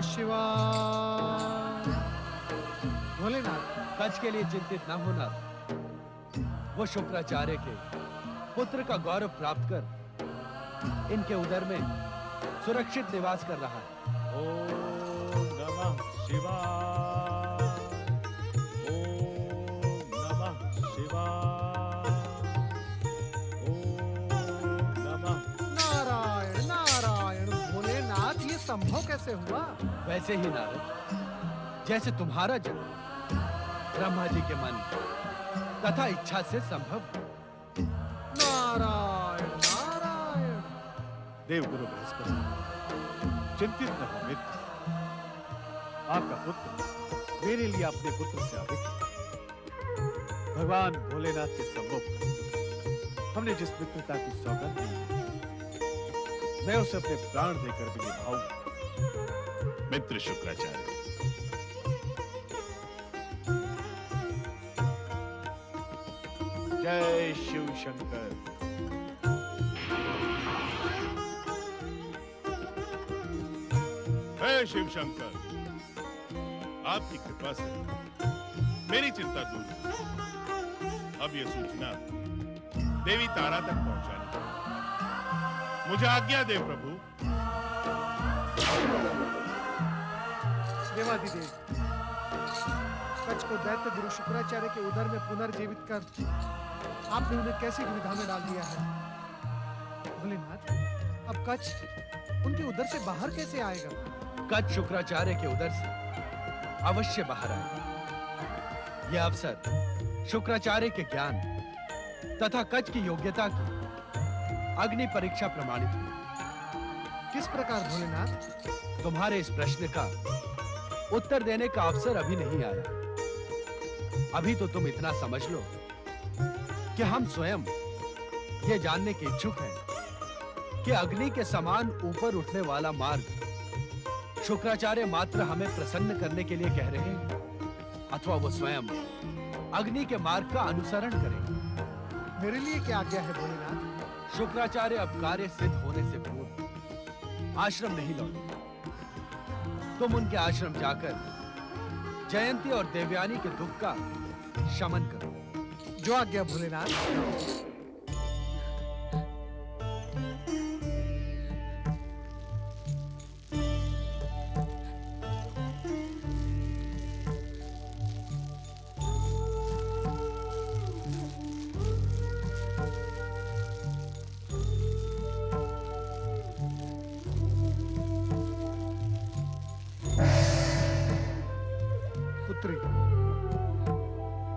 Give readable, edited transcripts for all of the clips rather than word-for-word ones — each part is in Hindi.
नमः शिवाय। भोलेनाथ, कच के लिए चिंतित न होना। वो शुक्राचार्य के पुत्र का गौरव प्राप्त कर इनके उदर में सुरक्षित निवास कर रहा है। ओम नमः शिवाय। ओम नमः शिवाय। ओम नमः। नारायण नारायण। भोलेनाथ, ये संभव कैसे हुआ? वैसे ही नारद, जैसे तुम्हारा जन्म ब्रह्मा जी के मन तथा इच्छा से संभव। नारायण नारायण। देवगुरु बृहस्पति, चिंतित न हो मित्र। आपका पुत्र मेरे लिए अपने पुत्र से अधिक है। भगवान भोलेनाथ के सम्मुख हमने जिस मित्रता की सौगंध दी, मैं उसे अपने प्राण देकर भी निभाऊंगा। मित्र शुक्राचार्य, जय शिव शंकर। हे शिव शंकर, आपकी कृपा से मेरी चिंता दूर हुई। अब यह सूचना देवी तारा तक पहुंचानी है। मुझे आज्ञा दे प्रभु। देवाधिदेव, कच्छ को दैत्य गुरु शुक्राचार्य के उदर में पुनर्जीवित कर आपने उन्हें कैसी दुविधा में डाल दिया है? भोलेनाथ, अब कच्छ उनके उदर से बाहर कैसे आएगा? कच्छ शुक्राचार्य के उदर से अवश्य बाहर आएगा। यह अवसर शुक्राचार्य के ज्ञान तथा कच्छ की योग्यता की अग्नि परीक्षा प्रमाणित हुई। किस प्रकार भोलेनाथ? तुम्हारे इस प्रश्न का उत्तर देने का अवसर अभी नहीं आया। अभी तो तुम इतना समझ लो कि हम स्वयं ये जानने के इच्छुक हैं कि अग्नि के समान ऊपर उठने वाला मार्ग शुक्राचार्य मात्र हमें प्रसन्न करने के लिए कह रहे हैं अथवा वो स्वयं अग्नि के मार्ग का अनुसरण करें। मेरे लिए क्या आज्ञा है भोलेनाथ? शुक्राचार्य अब कार्य सिद्ध होने से पूर्व आश्रम नहीं लौटे। तुम उनके आश्रम जाकर जयंती और देवयानी के दुख का शमन करो। जो आज्ञा भोलेनाथ।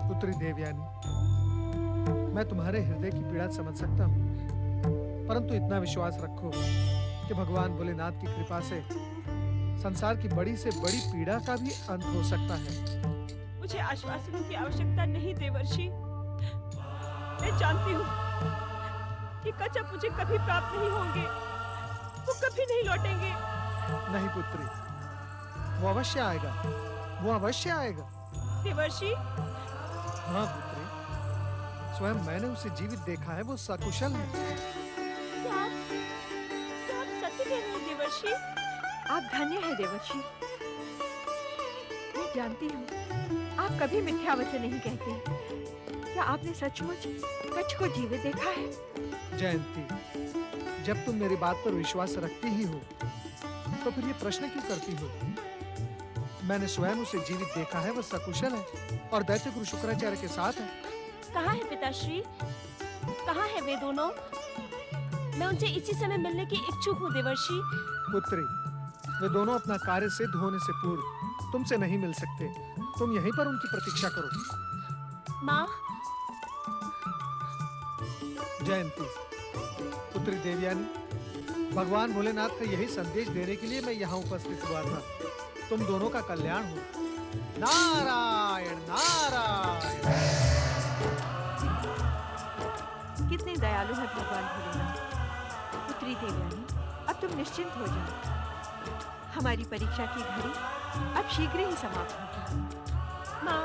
पुत्री देवयानी, मैं तुम्हारे हृदय की पीड़ा समझ सकता हूँ, परंतु इतना विश्वास रखो कि भगवान भोलेनाथ की कृपा से संसार की बड़ी से बड़ी पीड़ा का भी अंत हो सकता है। मुझे आश्वासनों की आवश्यकता नहीं देवर्षि। मैं जानती हूँ कि कच्छ अब मुझे कभी प्राप्त नहीं होंगे, वो कभी नहीं लौटेंगे। नहीं पुत्री, वो अवश्य आएगा, वो अवश्य आएगा। देवर्षि? हाँ पुत्री, स्वयं मैंने उसे जीवित देखा है, वो सकुशल है। क्या आप सत्य कह रहे हैं देवर्षि? आप धन्य है देवर्षि। मैं जानती हूँ आप कभी मिथ्या वचन नहीं कहते। क्या आपने सचमुच कच्छ को जीवित देखा है? जयंती, जब तुम मेरी बात पर विश्वास रखती ही हो तो फिर ये प्रश्न क्यों करती हो? मैंने स्वयं उसे जीवित देखा है, वह सकुशल है और दैत्य गुरु शुक्राचार्य के साथ है। कहाँ है पिताश्री? कहाँ है वे दोनों? मैं उनसे इसी समय मिलने की इच्छुक हूँ देवर्षि। पुत्री, वे दोनों अपना कार्य सिद्ध होने से पूर्व तुमसे नहीं मिल सकते। तुम यहीं पर उनकी प्रतीक्षा करो। माँ। जयंती, पुत्री देवयानी, भगवान भोलेनाथ का यही संदेश देने के लिए मैं यहाँ उपस्थित हुआ था। तुम दोनों का कल्याण हो। नारायण नारायण। कितने दयालु है भगवान भोलेनाथ। पुत्री देवयानी, अब तुम निश्चिंत हो जाओ। हमारी परीक्षा की घड़ी अब शीघ्र ही समाप्त होगी। माँ।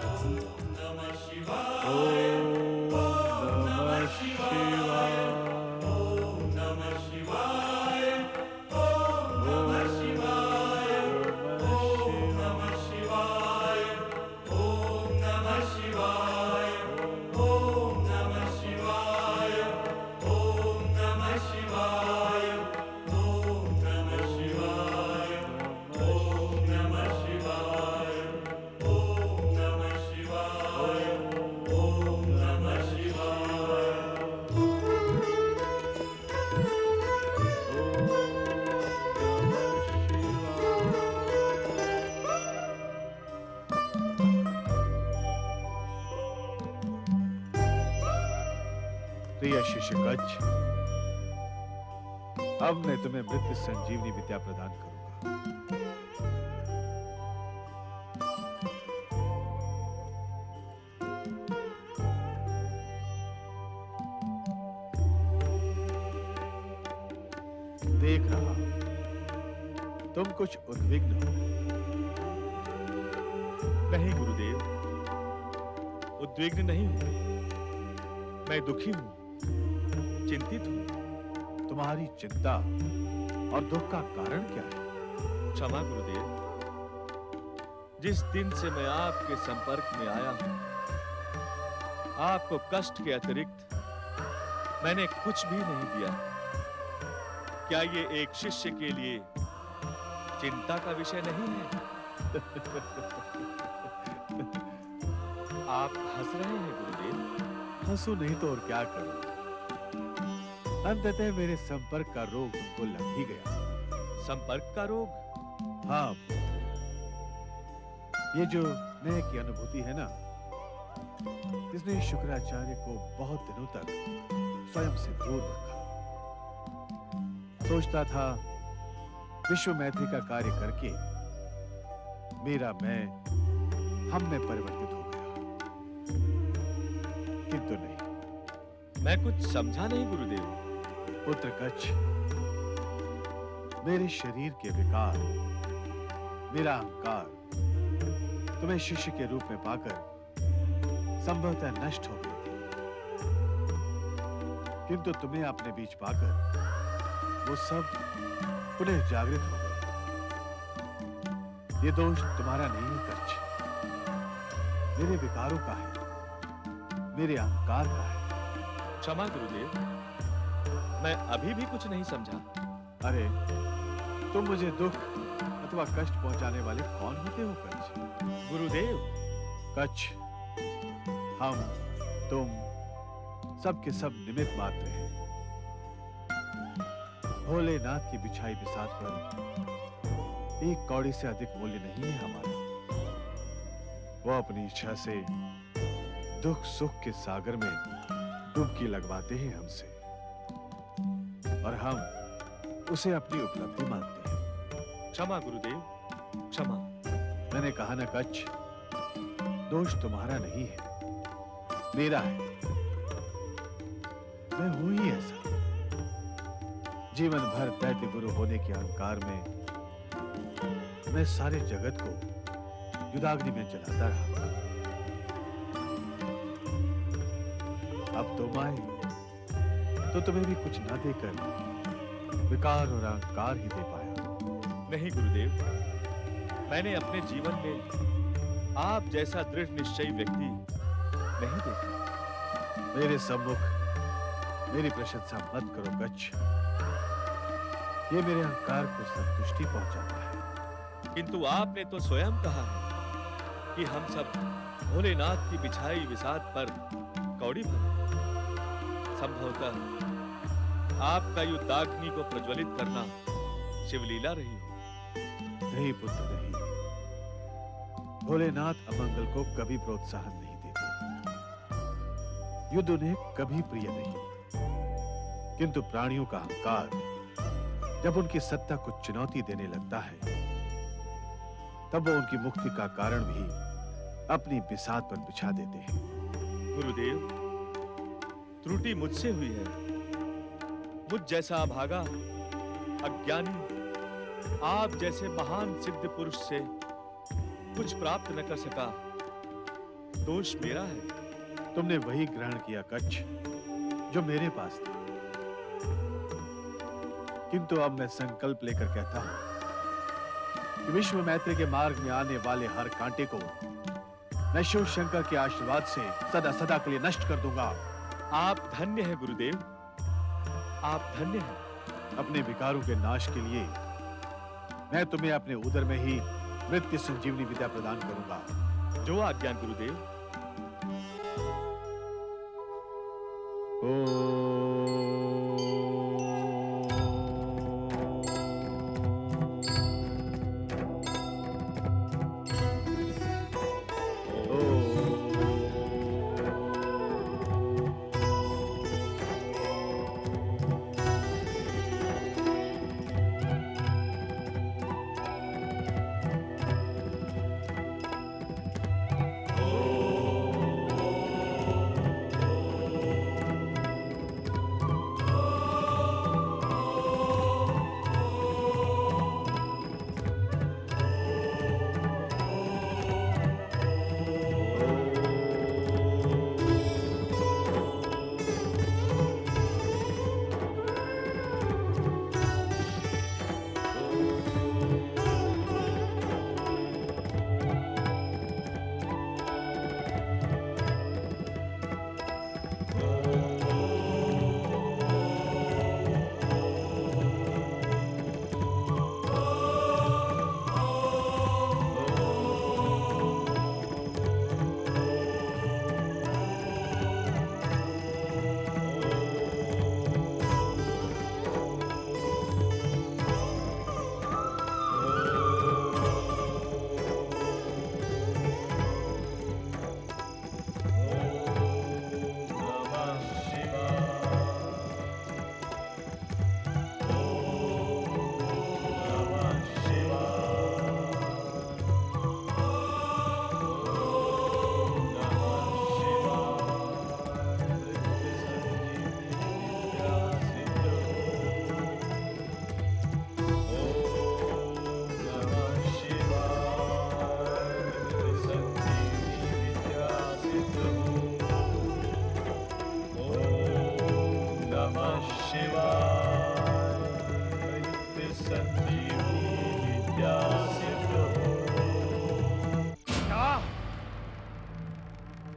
ओम नमः शिवाय। ओम नमः शिवाय। ओम नमः शिवाय। ओम नमः प्रिय शिष्य कच्छ, अब मैं तुम्हें मृत्यु संजीवनी विद्या प्रदान करूंगा। देख रहा तुम कुछ उद्विग्न हो। नहीं गुरुदेव, उद्विग्न नहीं हूं। मैं दुखी हूं, चिंतित हूं। तुम्हारी चिंता और दुख का कारण क्या है? क्षमा गुरुदेव, जिस दिन से मैं आपके संपर्क में आया हूं, आपको कष्ट के अतिरिक्त मैंने कुछ भी नहीं दिया। क्या ये एक शिष्य के लिए चिंता का विषय नहीं है? आप हंस रहे हैं गुरुदेव। हंसू नहीं तो और क्या करूं? अंततः मेरे संपर्क का रोग तुमको लग ही गया। संपर्क का रोग? हाँ, ये जो मैं की अनुभूति है ना, इसने शुक्राचार्य को बहुत दिनों तक स्वयं से दूर रखा। सोचता था विश्व मैत्री का कार्य करके मेरा मैं हम में परिवर्तित हो गया, किंतु नहीं। मैं कुछ समझा नहीं गुरुदेव। पुत्र कच्छ, मेरे शरीर के विकार, मेरा अहंकार तुम्हें शिष्य के रूप में पाकर संभवतः नष्ट हो गई थी, किंतु तुम्हें अपने बीच पाकर वो सब पुनः जागृत हो गए। ये दोष तुम्हारा नहीं है कच्छ, मेरे विकारों का है, मेरे अहंकार का है। क्षमा गुरुदेव, मैं अभी भी कुछ नहीं समझा। अरे, तुम मुझे दुख अथवा कष्ट पहुंचाने वाले कौन होते हो कच्छ? गुरुदेव, कच्छ, हम, तुम, सब के सब निमित्त मात्र हैं। भोलेनाथ की बिछाई बिसात पर एक कौड़ी से अधिक मूल्य नहीं है हमारा। वो अपनी इच्छा से दुख सुख के सागर में डुबकी लगवाते हैं हमसे, और हम उसे अपनी उपलब्धि मानते हैं। क्षमा गुरुदेव, क्षमा। मैंने कहा ना कच्छ, दोष तुम्हारा नहीं है, मेरा है। मैं हूं ही ऐसा। जीवन भर दैत्य गुरु होने के अहंकार में मैं सारे जगत को युदाग्नि में जलाता रहा। अब तुम आए तो तुम्हें भी कुछ ना देकर विकार और अहंकार ही दे पाया। नहीं गुरुदेव, मैंने अपने जीवन में आप जैसा दृढ़ निश्चयी व्यक्ति नहीं देखा। मेरे सम्मुख मेरी प्रशंसा मत करो कच्छ, ये मेरे अहंकार को संतुष्टि पहुंचाता है। किंतु आपने तो स्वयं कहा है कि हम सब भोलेनाथ की बिछाई विसात पर कौड़ी भरे। संभवतः आपका युद्धाग्नि को प्रज्वलित करना शिवलीला रही हो। नहीं पुत्र, नहीं। भोलेनाथ अमंगल को कभी प्रोत्साहन नहीं देते, युद्ध उन्हें कभी प्रिय नहीं। किंतु प्राणियों का अहंकार जब उनकी सत्ता को चुनौती देने लगता है, तब वो उनकी मुक्ति का कारण भी अपनी बिसात पर बिछा देते हैं। गुरुदेव, त्रुटि मुझसे हुई है। मुझ जैसा अभागा, अज्ञानी, आप जैसे महान सिद्ध पुरुष से कुछ प्राप्त न कर सका, दोष मेरा है। तुमने वही ग्रहण किया कच्छ जो मेरे पास था, किंतु अब मैं संकल्प लेकर कहता हूं कि विश्व मैत्री के मार्ग में आने वाले हर कांटे को मैं शिव शंकर के आशीर्वाद से सदा सदा के लिए नष्ट कर दूंगा। आप धन्य हैं गुरुदेव, आप धन्य हैं। अपने विकारों के नाश के लिए मैं तुम्हें अपने उदर में ही मृत्यु संजीवनी विद्या प्रदान करूंगा। जो आज्ञा गुरुदेव।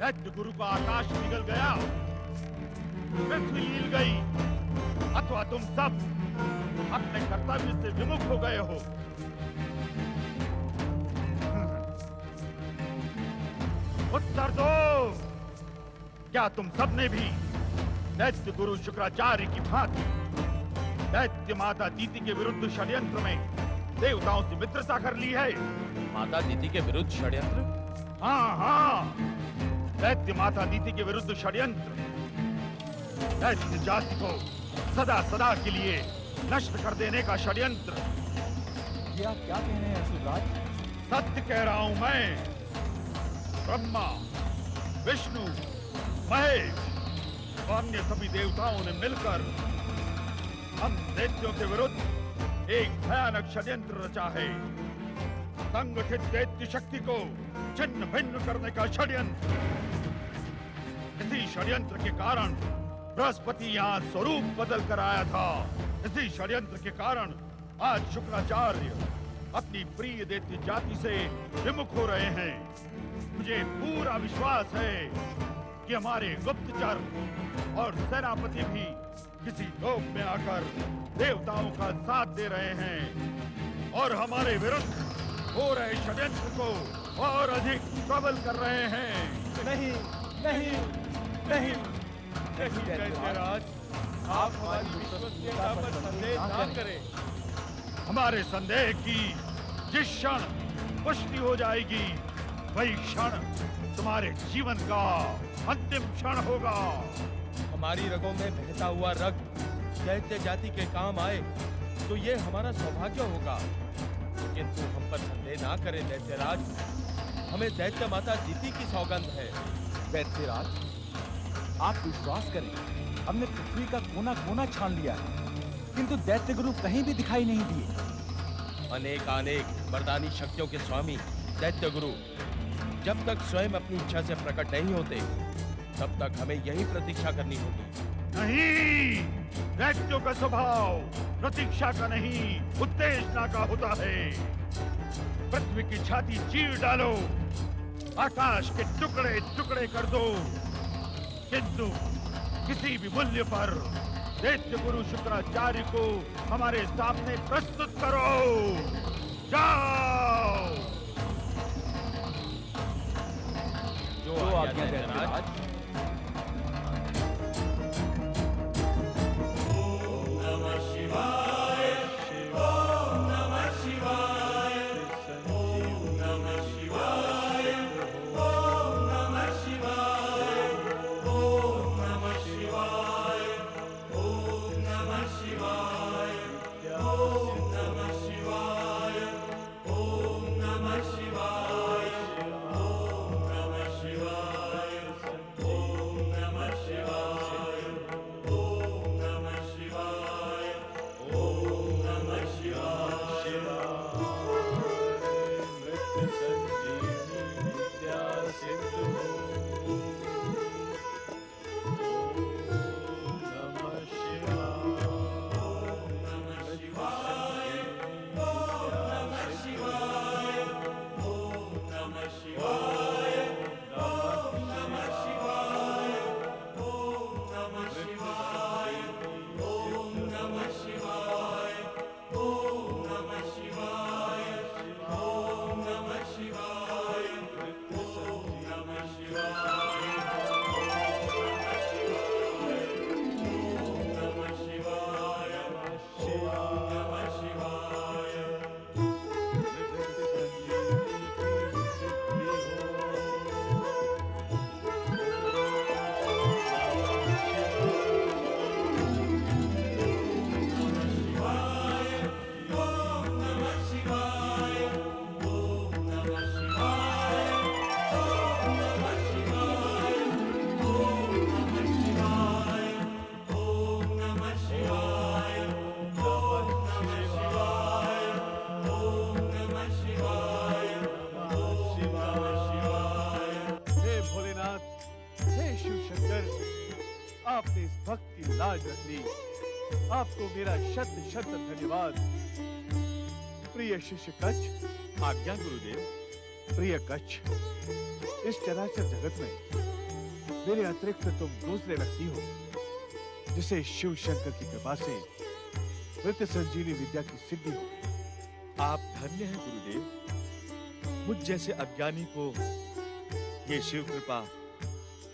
दैत्य गुरु का आकाश निगल गया, पृथ्वी हिल गई, अथवा तुम सब अपने कर्तव्य से विमुख हो गए हो। उत्तर दो, क्या तुम सबने भी दैत्य गुरु शुक्राचार्य की भांति दैत्य माता दीति के विरुद्ध षड्यंत्र में देवताओं से मित्रता कर ली है? माता दीति के विरुद्ध षड्यंत्र? हाँ हाँ, दैत्य माता दीति के विरुद्ध षड्यंत्र, दैत्य जाति को सदा सदा के लिए नष्ट कर देने का षड्यंत्र। ये आप क्या कह रहे हैं असुरराज? सत्य कह रहा हूं मैं। ब्रह्मा, विष्णु, महेश और अन्य सभी देवताओं ने मिलकर हम दैत्यों के विरुद्ध एक भयानक षड्यंत्र रचा है। संगठित दैत्य शक्ति को छिन्न भिन्न करने का षड्यंत्र। इसी षड्यंत्र के कारण बृहस्पति यहाँ स्वरूप बदल कर आया था। इसी षड्यंत्र के कारण आज शुक्राचार्य अपनी प्रिय दैत्य जाति से विमुख हो रहे हैं। मुझे पूरा विश्वास है कि हमारे गुप्तचर और सेनापति भी किसी लोक में आकर देवताओं का साथ दे रहे हैं और हमारे विरुद्ध हो रहे षड्यंत्र को और अधिक प्रबल कर रहे हैं। नहीं नहीं नहीं, दैत्यराज, आप हमारी विश्वसनीयता पर संदेह ना करें। हमारे संदेह की जिस क्षण पुष्टि हो जाएगी, वही क्षण तुम्हारे जीवन का अंतिम क्षण होगा। हमारी रगों में बहता हुआ रक्त दैत्य जाति के काम आए तो ये हमारा सौभाग्य होगा। किंतु हम पर संदेह ना करें दैत्यराज, हमें दैत्य माता दीति की सौगंध है। दैत्यराज, आप विश्वास करें, हमने पृथ्वी का कोना कोना छान लिया है, किंतु दैत्य गुरु कहीं भी दिखाई नहीं दिए। अनेक वरदानी शक्तियों के स्वामी दैत्य गुरु जब तक स्वयं अपनी इच्छा से प्रकट नहीं होते, तब तक हमें यही प्रतीक्षा करनी होगी। नहीं, दैत्यों का स्वभाव प्रतीक्षा का नहीं, उत्तेजना का होता है। पृथ्वी की छाती चीर डालो, आकाश के टुकड़े टुकड़े कर दो, किंतु किसी भी मूल्य पर दैत्य गुरु शुक्राचार्य को हमारे सामने प्रस्तुत करो। जाओ। जो आज्ञा दैत्यराज। आपने इस भक्त की लाज रख ली। आपको मेरा शत शत धन्यवाद। प्रिय शिष्य कच्छ। आज्ञा गुरुदेव। प्रिय कच्छ, इस चराचर जगत में मेरे अतिरिक्त तुम दूसरे व्यक्ति हो जिसे शिव शंकर की कृपा से मृत्यु संजीवनी विद्या की सिद्धि हो। आप धन्य हैं गुरुदेव। मुझ जैसे अज्ञानी को ये शिव कृपा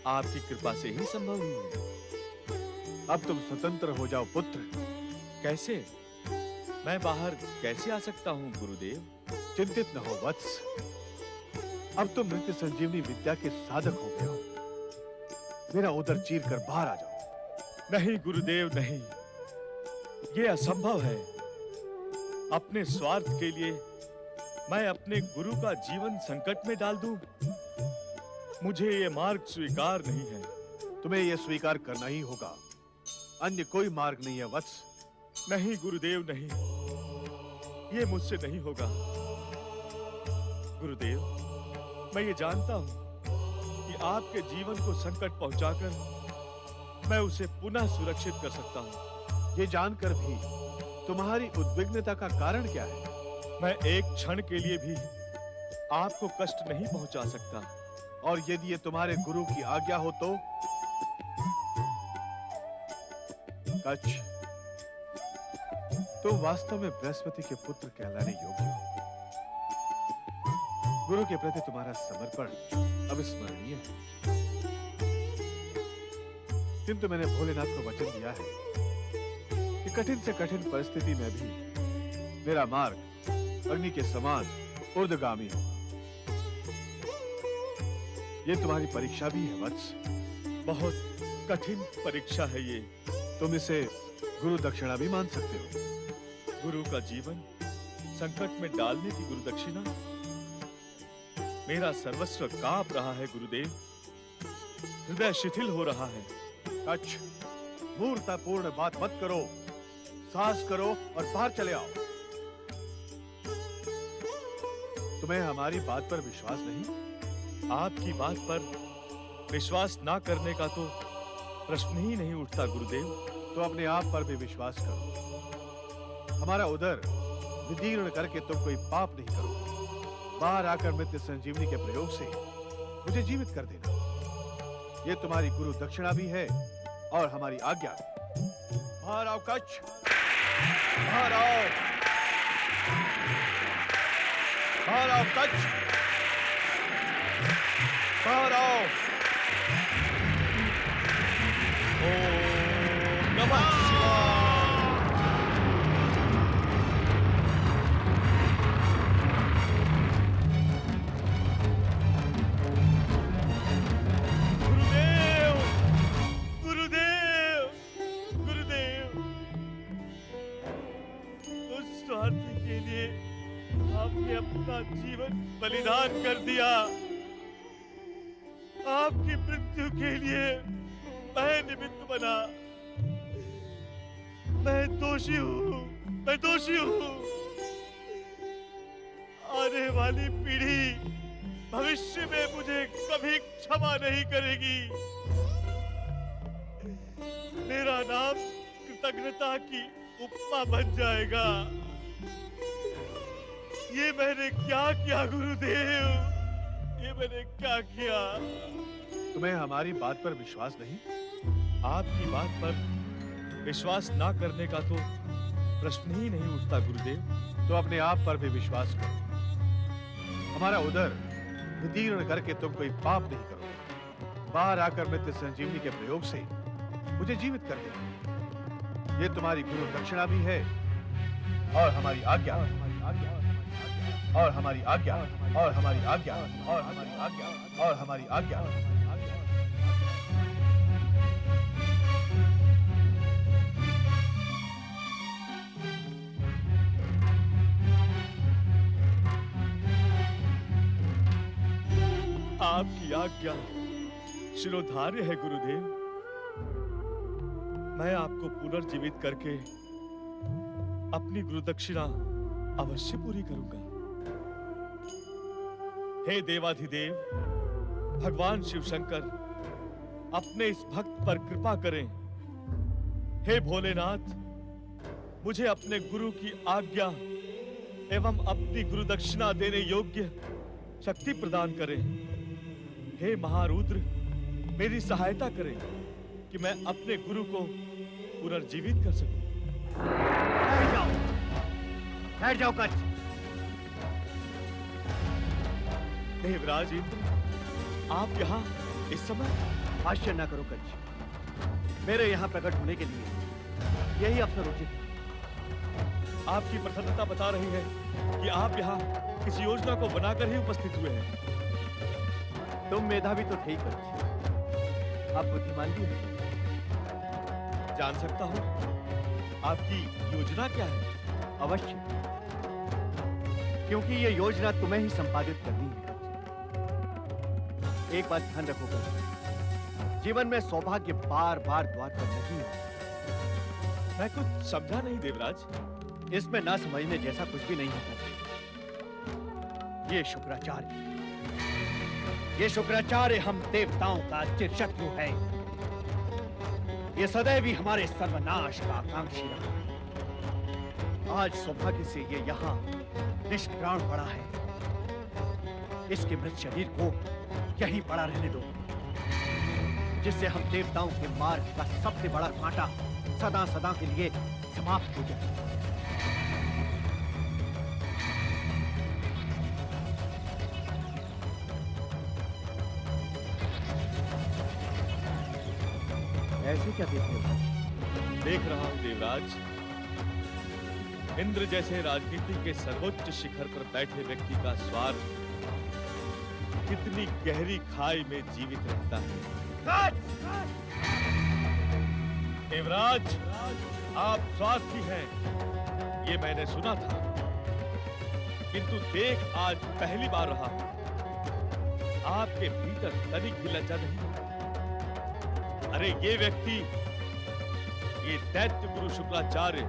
आपकी कृपा से ही संभव हुई है। अब तुम स्वतंत्र हो जाओ पुत्र। कैसे? मैं बाहर कैसे आ सकता हूँ गुरुदेव? चिंतित न हो वत्स, अब तुम मृत्यु संजीवनी विद्या के साधक हो गए हो। मेरा उदर चीर कर बाहर आ जाओ। नहीं गुरुदेव नहीं, ये असंभव है। अपने स्वार्थ के लिए मैं अपने गुरु का जीवन संकट में डाल दूं? मुझे ये मार्ग स्वीकार नहीं है। तुम्हें यह स्वीकार करना ही होगा, अन्य कोई मार्ग नहीं है वत्स। नहीं गुरुदेव नहीं, ये मुझसे नहीं होगा। गुरुदेव, मैं ये जानता हूं कि आपके जीवन को संकट पहुंचाकर मैं उसे पुनः सुरक्षित कर सकता हूं। ये जानकर भी तुम्हारी उद्विग्नता का कारण क्या है? मैं एक क्षण के लिए भी आपको कष्ट नहीं पहुंचा सकता। और यदि ये तुम्हारे गुरु की आज्ञा हो तो? कच्छ, तुम वास्तव में बृहस्पति के पुत्र कहलाने योग्य हो। गुरु के प्रति तुम्हारा समर्पण अविस्मरणीय है। किंतु मैंने भोलेनाथ को वचन दिया है कि कठिन से कठिन परिस्थिति में भी मेरा मार्ग अग्नि के समान ऊर्ध्वगामी हो। ये तुम्हारी परीक्षा भी है वत्स। बहुत कठिन परीक्षा है ये। तुम इसे गुरु दक्षिणा भी मान सकते हो। गुरु का जीवन संकट में डालने की गुरु दक्षिणा? मेरा सर्वस्व कांप रहा है गुरुदेव, हृदय शिथिल हो रहा है। कच्छ, मूर्खतापूर्ण बात मत करो। साहस करो और बाहर चले आओ। तुम्हें हमारी बात पर विश्वास नहीं? आपकी बात पर विश्वास ना करने का तो प्रश्न ही नहीं उठता गुरुदेव। तो अपने आप पर भी विश्वास करो। हमारा उदर विदीर्ण करके तुम कोई पाप नहीं करो। बाहर आकर मृत्यु संजीवनी के प्रयोग से मुझे जीवित कर देना। ये तुम्हारी गुरु दक्षिणा भी है और हमारी आज्ञा। बाहर आओ कच्छ, बाहर आओ, बाहर आओ कच्छ, बाहर आओ। ओम नमः शिवाय। गुरुदेव, गुरुदेव, गुरुदेव, उस स्वार्थ के लिए आपने अपना जीवन बलिदान कर दिया। आपकी मृत्यु के लिए मैं निमित्त बना। मैं दोषी हूँ, मैं दोषी हूँ। आने वाली पीढ़ी भविष्य में मुझे कभी क्षमा नहीं करेगी। मेरा नाम कृतज्ञता की उपमा बन जाएगा। ये मैंने क्या किया गुरुदेव? ये मैंने क्या किया? तुम्हें हमारी बात पर विश्वास नहीं? आपकी बात पर विश्वास ना करने का तो प्रश्न ही नहीं उठता गुरुदेव। तो अपने आप पर भी विश्वास करो। हमारा उदर विदीर्ण करके तुम कोई पाप नहीं करो। बाहर आकर मृत्यु संजीवनी के प्रयोग से मुझे जीवित कर देना। ये तुम्हारी गुरु दक्षिणा भी है और हमारी आज्ञा, और हमारी आज्ञा, और हमारी आज्ञा, और हमारी आज्ञा, और हमारी आज्ञा। आपकी आज्ञा शिरोधार्य है गुरुदेव। मैं आपको पुनर्जीवित करके अपनी गुरु दक्षिणा अवश्य पूरी करूंगा। हे देवाधिदेव भगवान शिव शंकर, अपने इस भक्त पर कृपा करें। हे भोलेनाथ, मुझे अपने गुरु की आज्ञा एवं अपनी गुरु दक्षिणा देने योग्य शक्ति प्रदान करें। हे महारुद्र, मेरी सहायता करें कि मैं अपने गुरु को पुनर्जीवित कर सकूं। बैठ जाओ कच्छ। देवराज इंद्र, आप यहाँ इस समय? आश्चर्य ना करो कच्छ। मेरे यहाँ प्रकट होने के लिए यही अवसर उचित है। आपकी प्रसन्नता बता रही है कि आप यहाँ किसी योजना को बनाकर ही उपस्थित हुए हैं। तुम मेधावी तो थे ही कच्छ, आप बुद्धिमान भी हैं। जान सकता हूँ आपकी योजना क्या है? अवश्य, क्योंकि ये योजना तुम्हें ही संपादित करनी है। एक बात ध्यान रखो कच्छ, जीवन में सौभाग्य बार बार द्वार पर नहीं है। मैं कुछ समझा नहीं देवराज। इसमें ना समझने जैसा कुछ भी नहीं होता। ये शुक्राचार्य हम देवताओं का चिरशत्रु है। ये सदैव ही हमारे सर्वनाश का आकांक्षी रहा है। आज सौभाग्य से ये यहाँ निष्प्राण पड़ा है। इसके मृत शरीर को यहीं पड़ा रहने दो, जिससे हम देवताओं के मार्ग का सबसे बड़ा कांटा सदा सदा के लिए समाप्त हो जाए। ऐसे क्या देख रहे हो? देख रहा हूं देवराज, इंद्र जैसे राजनीति के सर्वोच्च शिखर पर बैठे व्यक्ति का स्वार्थ कितनी गहरी खाई में जीवित रहता है। देवराज, आप स्वार्थी हैं, ये मैंने सुना था, किंतु देख आज पहली बार रहा हूं। आपके भीतर तनिक भी लज्जा नहीं। अरे ये व्यक्ति, ये दैत्य गुरु शुक्राचार्य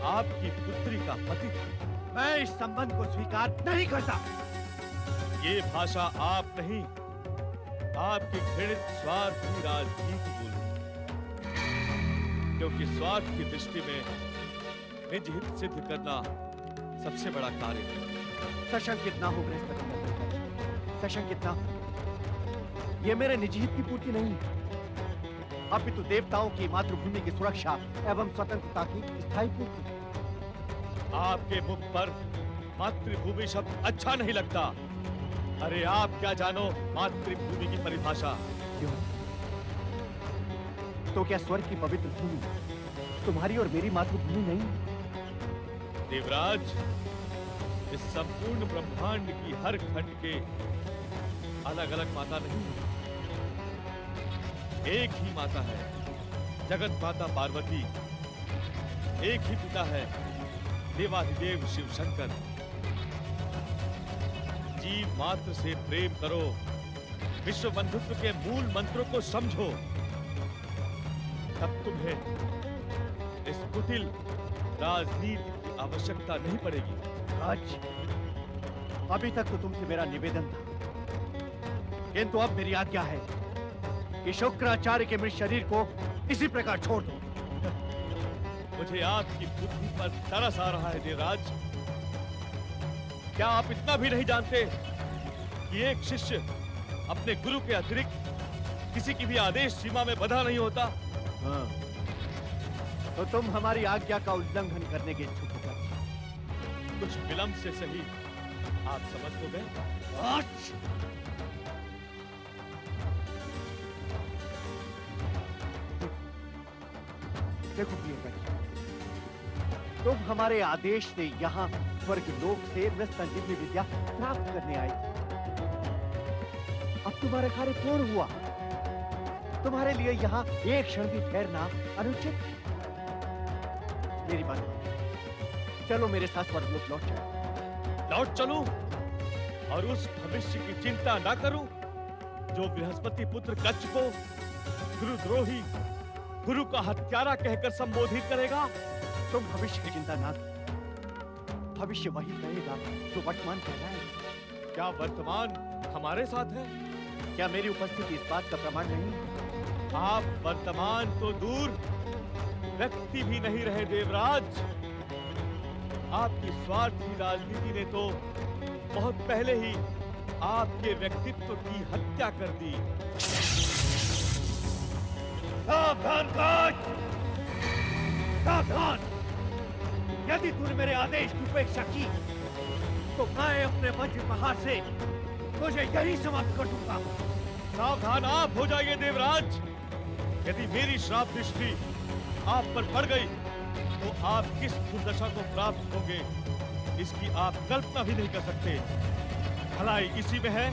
आपकी पुत्री का पति था। मैं इस संबंध को स्वीकार नहीं करता। ये भाषा आप नहीं, आपकी घृणित स्वार्थी राजनीति बोल रही है। क्योंकि स्वार्थ की दृष्टि में निज हित सिद्ध करना सबसे बड़ा कार्य है। सशंकित ना हो बृहस्पति, सशंकित ना हो। ये मेरे निजी हित की पूर्ति नहीं है, अपितु देवताओं की मातृभूमि की सुरक्षा एवं स्वतंत्रता की स्थायी पूर्ति। आपके मुख पर मातृभूमि शब्द अच्छा नहीं लगता। अरे आप क्या जानो मातृभूमि की परिभाषा? क्यों? तो क्या स्वर्ग की पवित्र भूमि तुम्हारी और मेरी मातृभूमि नहीं? देवराज, इस संपूर्ण ब्रह्मांड की हर खंड के अलग अलग माता नहीं है, एक ही माता है, जगत माता पार्वती। एक ही पिता है, देवाधिदेव शिव शंकर। जीव मात्र से प्रेम करो, विश्व बंधुत्व के मूल मंत्रों को समझो, तब तुम्हें इस कुटिल राजनीति की आवश्यकता नहीं पड़ेगी। आज अभी तक तो तुमसे मेरा निवेदन था, किंतु अब मेरी आज्ञा है कि शुक्राचार्य के मृत शरीर को इसी प्रकार छोड़ दो। मुझे आपकी बुद्धि पर तरस आ रहा है देवराज। क्या आप इतना भी नहीं जानते कि एक शिष्य अपने गुरु के अतिरिक्त किसी की भी आदेश सीमा में बंधा नहीं होता? हाँ, तो तुम हमारी आज्ञा का उल्लंघन करने के इच्छुक हो। कुछ विलंब से सही आप समझ तो गए। देखो प्रियंका, तुम हमारे आदेश से यहाँ स्वर्ग लोक से मृत संजीवनी विद्या प्राप्त करने आई। अब तुम्हारा कार्य पूर्ण हुआ। तुम्हारे लिए यहाँ एक क्षण भी ठहरना अनुचित। मेरी बात मानो, चलो मेरे साथ स्वर्ग लोक लौट चलो। लौट चलूं और उस भविष्य की चिंता ना करूं जो बृहस्पति पुत्र कच्छ को गुरुद्रोही, गुरु का हत्यारा कहकर संबोधित करेगा? तुम भविष्य की चिंता ना करो। भविष्य वही कहेगा जो वर्तमान कह रहा है। क्या वर्तमान हमारे साथ है? क्या मेरी उपस्थिति इस बात का प्रमाण नहीं? आप वर्तमान तो दूर, व्यक्ति भी नहीं रहे देवराज। आपकी स्वार्थी राजनीति ने तो बहुत पहले ही आपके व्यक्तित्व की हत्या कर दी। सावधान कच! सावधान! यदि तूने मेरे आदेश की उपेक्षा की तो मैं अपने वज्र प्रहार से तुझे यही समाप्त कर दूंगा। सावधान आप हो जाइए देवराज। यदि मेरी श्राप दृष्टि आप पर पड़ गई तो आप किस दुर्दशा को प्राप्त होंगे इसकी आप कल्पना भी नहीं कर सकते। भलाई इसी में है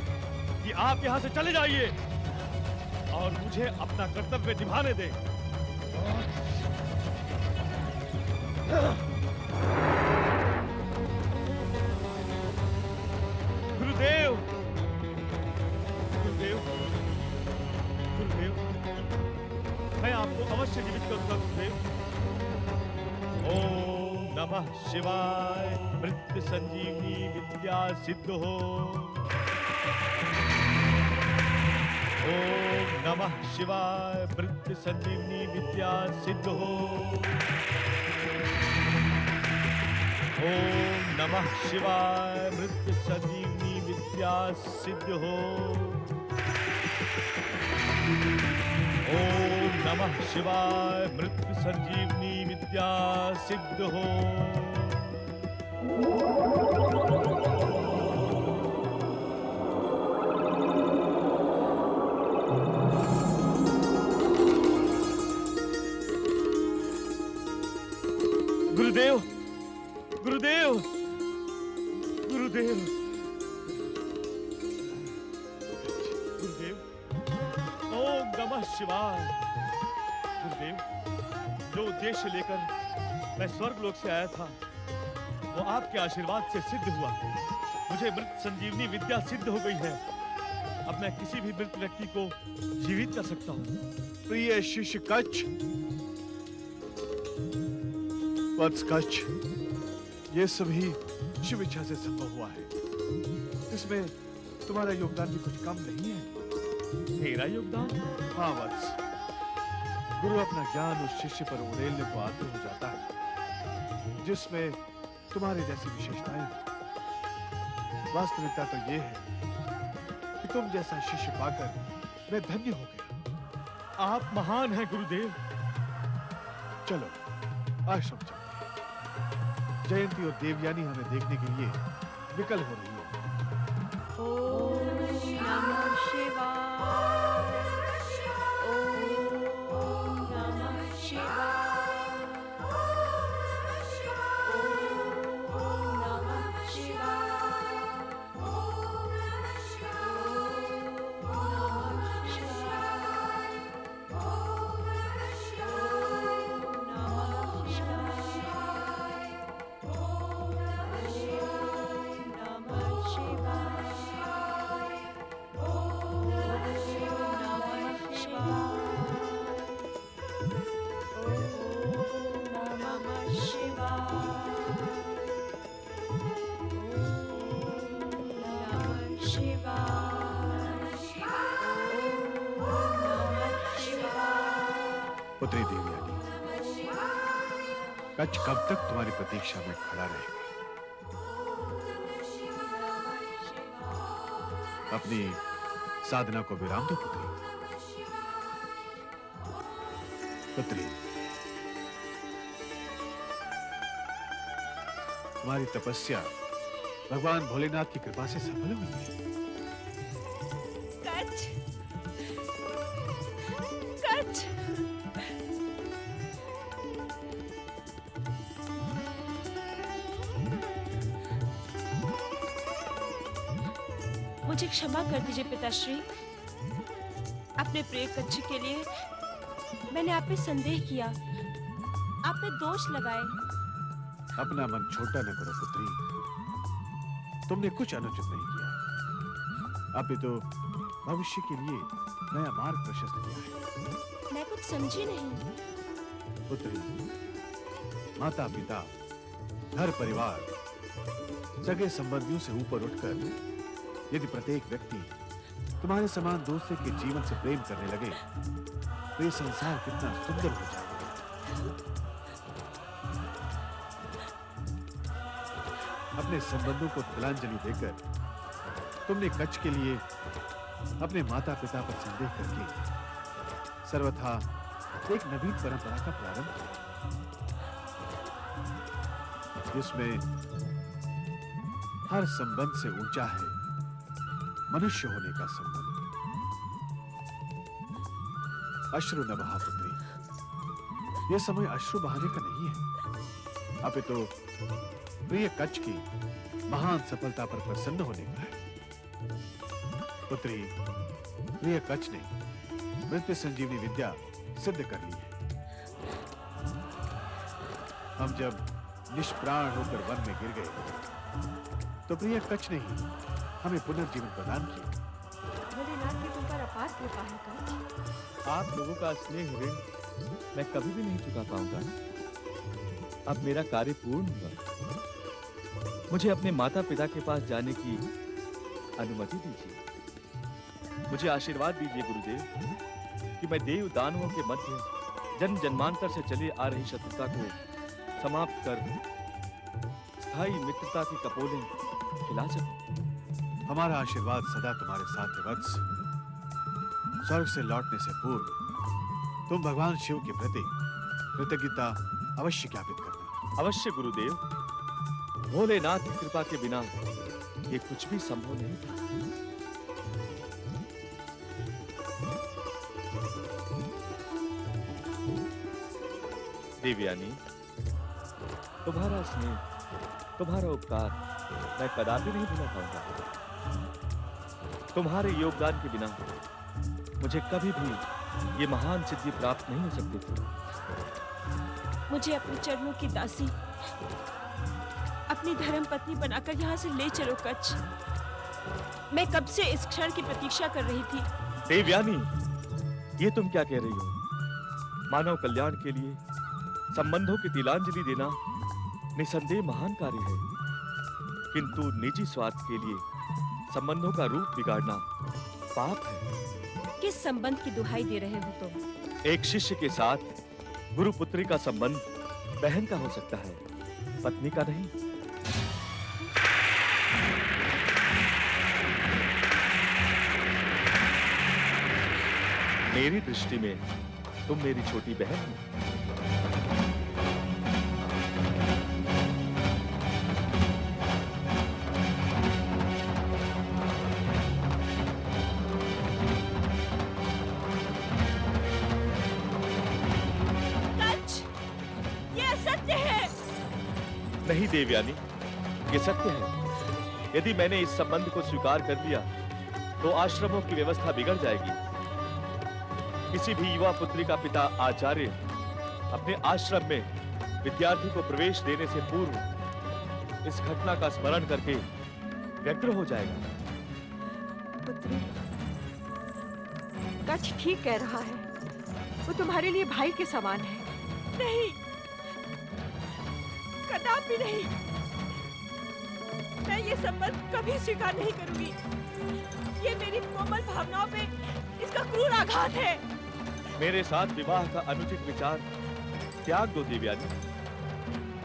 कि आप यहाँ से चले जाइए और मुझे अपना कर्तव्य निभाने दें। गुरुदेव, गुरुदेव, गुरुदेव, मैं आपको अवश्य जीवित करूंगा गुरुदेव। ओम नमः शिवाय। मृत्यु संजीवनी विद्या सिद्ध हो। ओम नमः शिवाय। मृत्यु संजीवनी विद्या सिद्ध हो। ओम नमः शिवाय। मृत्यु संजीवनी विद्या सिद्ध हो। ओम नमः शिवाय। मृत्यु संजीवनी विद्या सिद्ध हो। गुरुदेव, गुरुदेव, गुरुदेव, गुरुदेव, ओम नमः शिवाय। गुरुदेव, जो उद्देश्य लेकर मैं स्वर्गलोक से आया था वो आपके आशीर्वाद से सिद्ध हुआ। मुझे मृत संजीवनी विद्या सिद्ध हो गई है। अब मैं किसी भी मृत व्यक्ति को जीवित कर सकता हूँ। प्रिय शिष्य कच, वत्स कच, ये सभी शिव इच्छा से संभव हुआ है। इसमें तुम्हारा योगदान भी कुछ कम नहीं है। मेरा योगदान? हाँ वत्स, गुरु अपना ज्ञान उस शिष्य पर उड़ेलने को आतुर हो जाता है जिसमें तुम्हारे जैसी विशेषताएं हैं। वास्तविकता तो ये है कि तुम जैसा शिष्य पाकर मैं धन्य हो गया। आप महान हैं गुरुदेव। चलो आश्रम चलते हैं। जयंती और देवयानी हमें देखने के लिए विकल हो रही है। ओम नमः शिवाय। ओम नमः शिवाय। ओम नमः शिवाय। ओम नमः शिवाय। ओम नमः शिवाय। ओम नमः शिवाय। नमः शिवाय। ओम नमः शिवाय। नमः शिवाय। ओम नमः शिवाय। ओम नमः शिवाय। ओम नमः शिवाय। पुत्री देवयानी, कच कब तक तुम्हारी प्रतीक्षा में खड़ा रहेगा? अपनी साधना को विराम दो पुत्री। पुत्री, तुम्हारी तपस्या भगवान भोलेनाथ की कृपा से सफल हुई है। कच, कच, मुझे क्षमा कर दीजिए पिताश्री। अपने प्रिय कच्छ के लिए मैंने आप पे संदेह किया, आप पे दोष लगाए। अपना मन छोटा न करो पुत्री। तुमने कुछ अनुचित नहीं किया। अब तो भविष्य के लिए नया मार्ग प्रशस्त किया है। मैं कुछ समझी नहीं। पुत्री, माता पिता, घर परिवार, सगे संबंधियों से ऊपर उठकर यदि प्रत्येक व्यक्ति तुम्हारे समान दूसरे के जीवन से प्रेम करने लगे तो ये संसार कितना सुंदर हो जाएगा। अपने संबंधों को तिलांजलि देकर तुमने कच्छ के लिए अपने माता पिता पर संदेह करके सर्वथा एक नवीन परंपरा का प्रारंभ किया, जिसमें हर संबंध से ऊंचा है मनुष्य होने का संबंध। अश्रु न बहा पुत्री, यह समय अश्रु बहाने का नहीं है, अपितु प्रिय कच्छ की महान सफलता पर प्रसन्न होने का है। पुत्री, प्रिय कच्छ ने मृत्यु संजीवनी विद्या सिद्ध कर ली है। हम जब निष्प्राण होकर वन में गिर गए तो प्रिय कच्छ ने ही हमें पुनर्जीवन प्रदान किया। भोलेनाथ की तुम पर अपार कृपा है कच्छ। आप लोगों का स्नेह ऋण मैं कभी भी नहीं चुका पाऊंगा। अब मेरा कार्य पूर्ण हुआ। मुझे अपने माता पिता के पास जाने की अनुमति दीजिए। मुझे आशीर्वाद दीजिए गुरुदेव कि मैं देव दानवों के मध्य जन्म जन्मांतर से चली आ रही शत्रुता को समाप्त कर स्थायी मित्रता की कपोलें खिला सकूं। हमारा आशीर्वाद सदा तुम्हारे साथ है वत्स। स्वर्ग से लौटने से पूर्व तुम भगवान शिव के प्रति कृतज्ञता अवश्य ज्ञापित करना। अवश्य गुरुदेव, भोलेनाथ की कृपा के बिना ये कुछ भी संभव नहीं था। देवयानी, तुम्हारा स्नेह, तुम्हारा उपकार मैं कदापि नहीं भुला पाऊंगा। तुम्हारे योगदान के बिना मुझे कभी भी ये महान सिद्धि प्राप्त नहीं हो सकती थी। मुझे अपने चरणों की दासी, अपनी धर्म पत्नी बनाकर यहाँ से ले चलो कच्छ। मैं कब से इस क्षण की प्रतीक्षा कर रही थी। देवयानी, ये तुम क्या कह रही हो? मानव कल्याण के लिए संबंधों की तिलांजलि देना निसंदेह महान कार्य है, किंतु निजी स्वार्थ के लिए संबंधों का रूप बिगाड़ना पाप है। किस संबंध की दुहाई दे रहे हो तुम? एक शिष्य के साथ गुरु पुत्री का संबंध बहन का हो सकता है, पत्नी का नहीं। मेरी दृष्टि में तुम मेरी छोटी बहन हो। नहीं देवयानी, ये सत्य है। यदि मैंने इस संबंध को स्वीकार कर लिया तो आश्रमों की व्यवस्था बिगड़ जाएगी। किसी भी युवा पुत्री का पिता आचार्य अपने आश्रम में विद्यार्थी को प्रवेश देने से पूर्व इस घटना का स्मरण करके व्यग्र हो जाएगा। पुत्री, कच्छ ठीक कह रहा है। वो तुम्हारे लिए भाई के समान है। नहीं, कदापि नहीं। मैं ये संबंध कभी स्वीकार नहीं करूंगी। ये मेरी कोमल भावनाओं पे इसका क्रूर आघात है। मेरे साथ विवाह का अनुचित विचार त्याग दो देवयानी।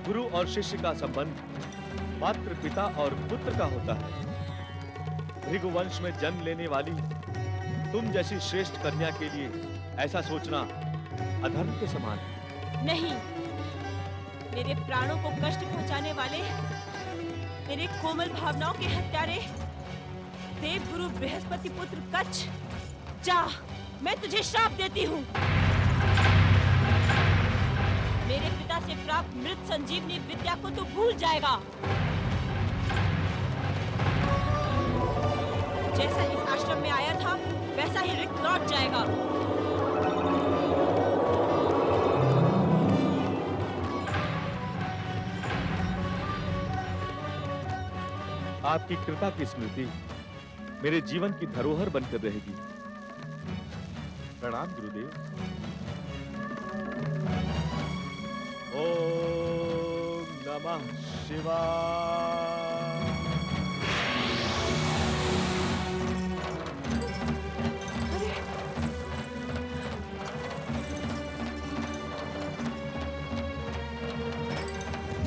गुरु और शिष्य का संबंध मात्र पिता और पुत्र का होता है। भृगुवंश में जन्म लेने वाली तुम जैसी श्रेष्ठ कन्या के लिए ऐसा सोचना अधर्म के समान है। नहीं, मेरे प्राणों को कष्ट पहुंचाने वाले, मेरे कोमल भावनाओं के हत्यारे, देव गुरु बृहस्पति पुत्र कच्छ, जा, मैं तुझे श्राप देती हूँ। मेरे पिता से प्राप्त मृत संजीवनी विद्या को तू भूल जाएगा। जैसा इस आश्रम में आया था वैसा ही रिक्त लौट जाएगा। आपकी कृपा की स्मृति मेरे जीवन की धरोहर बनकर रहेगी। प्रणाम गुरुदेव। ओम नमः शिवाय।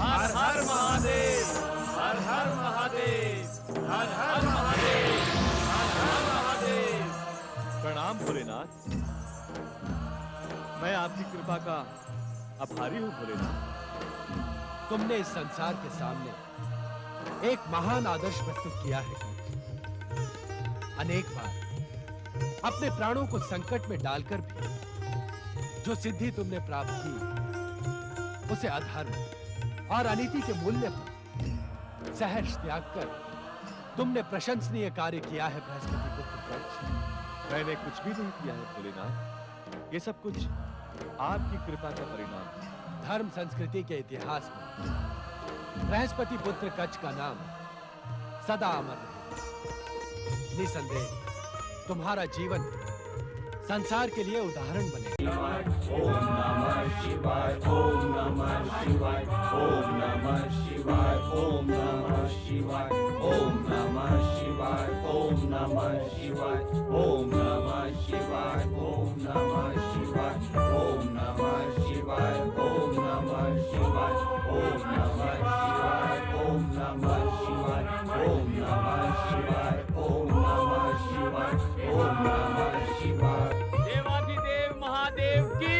हर हर महादेव, हर हर महादेव, हर हर महादेव, हर हर महादेव। प्रणाम भोलेनाथ। मैं आपकी कृपा का आभारी हूँ भोलेनाथ। तुमने इस संसार के सामने एक महान आदर्श प्रस्तुत किया है। अनेक बार अपने प्राणों को संकट में डालकर भी जो सिद्धि तुमने प्राप्त की, उसे अधर्म और अनीति के मूल्य पर सहर्ष त्याग कर तुमने प्रशंसनीय कार्य किया है बृहस्पति पुत्र कच्छ। मैंने कुछ भी नहीं किया है भोलेनाथ, ये सब कुछ आपकी कृपा का परिणाम है। धर्म संस्कृति के इतिहास में बृहस्पति पुत्र कच्छ का नाम सदा अमर रहेगा। निसंदेह तुम्हारा जीवन संसार के लिए उदाहरण बने। ओम नमः शिवाय, ओम नमः शिवाय, ओम नमः शिवाय, ओम नमः शिवाय, ओम नमः शिवाय, ओम नमः शिवाय, ओम नमः शिवाय, ओम नमः शिवाय, ओम नमः शिवाय, ओम नमः शिवाय, ओम नमः शिवाय, ओम नमः शिवाय, ओम नमः शिवाय, ओम नमः शिवाय, ओम नमः शिवाय। देवाधिदेव महादेव की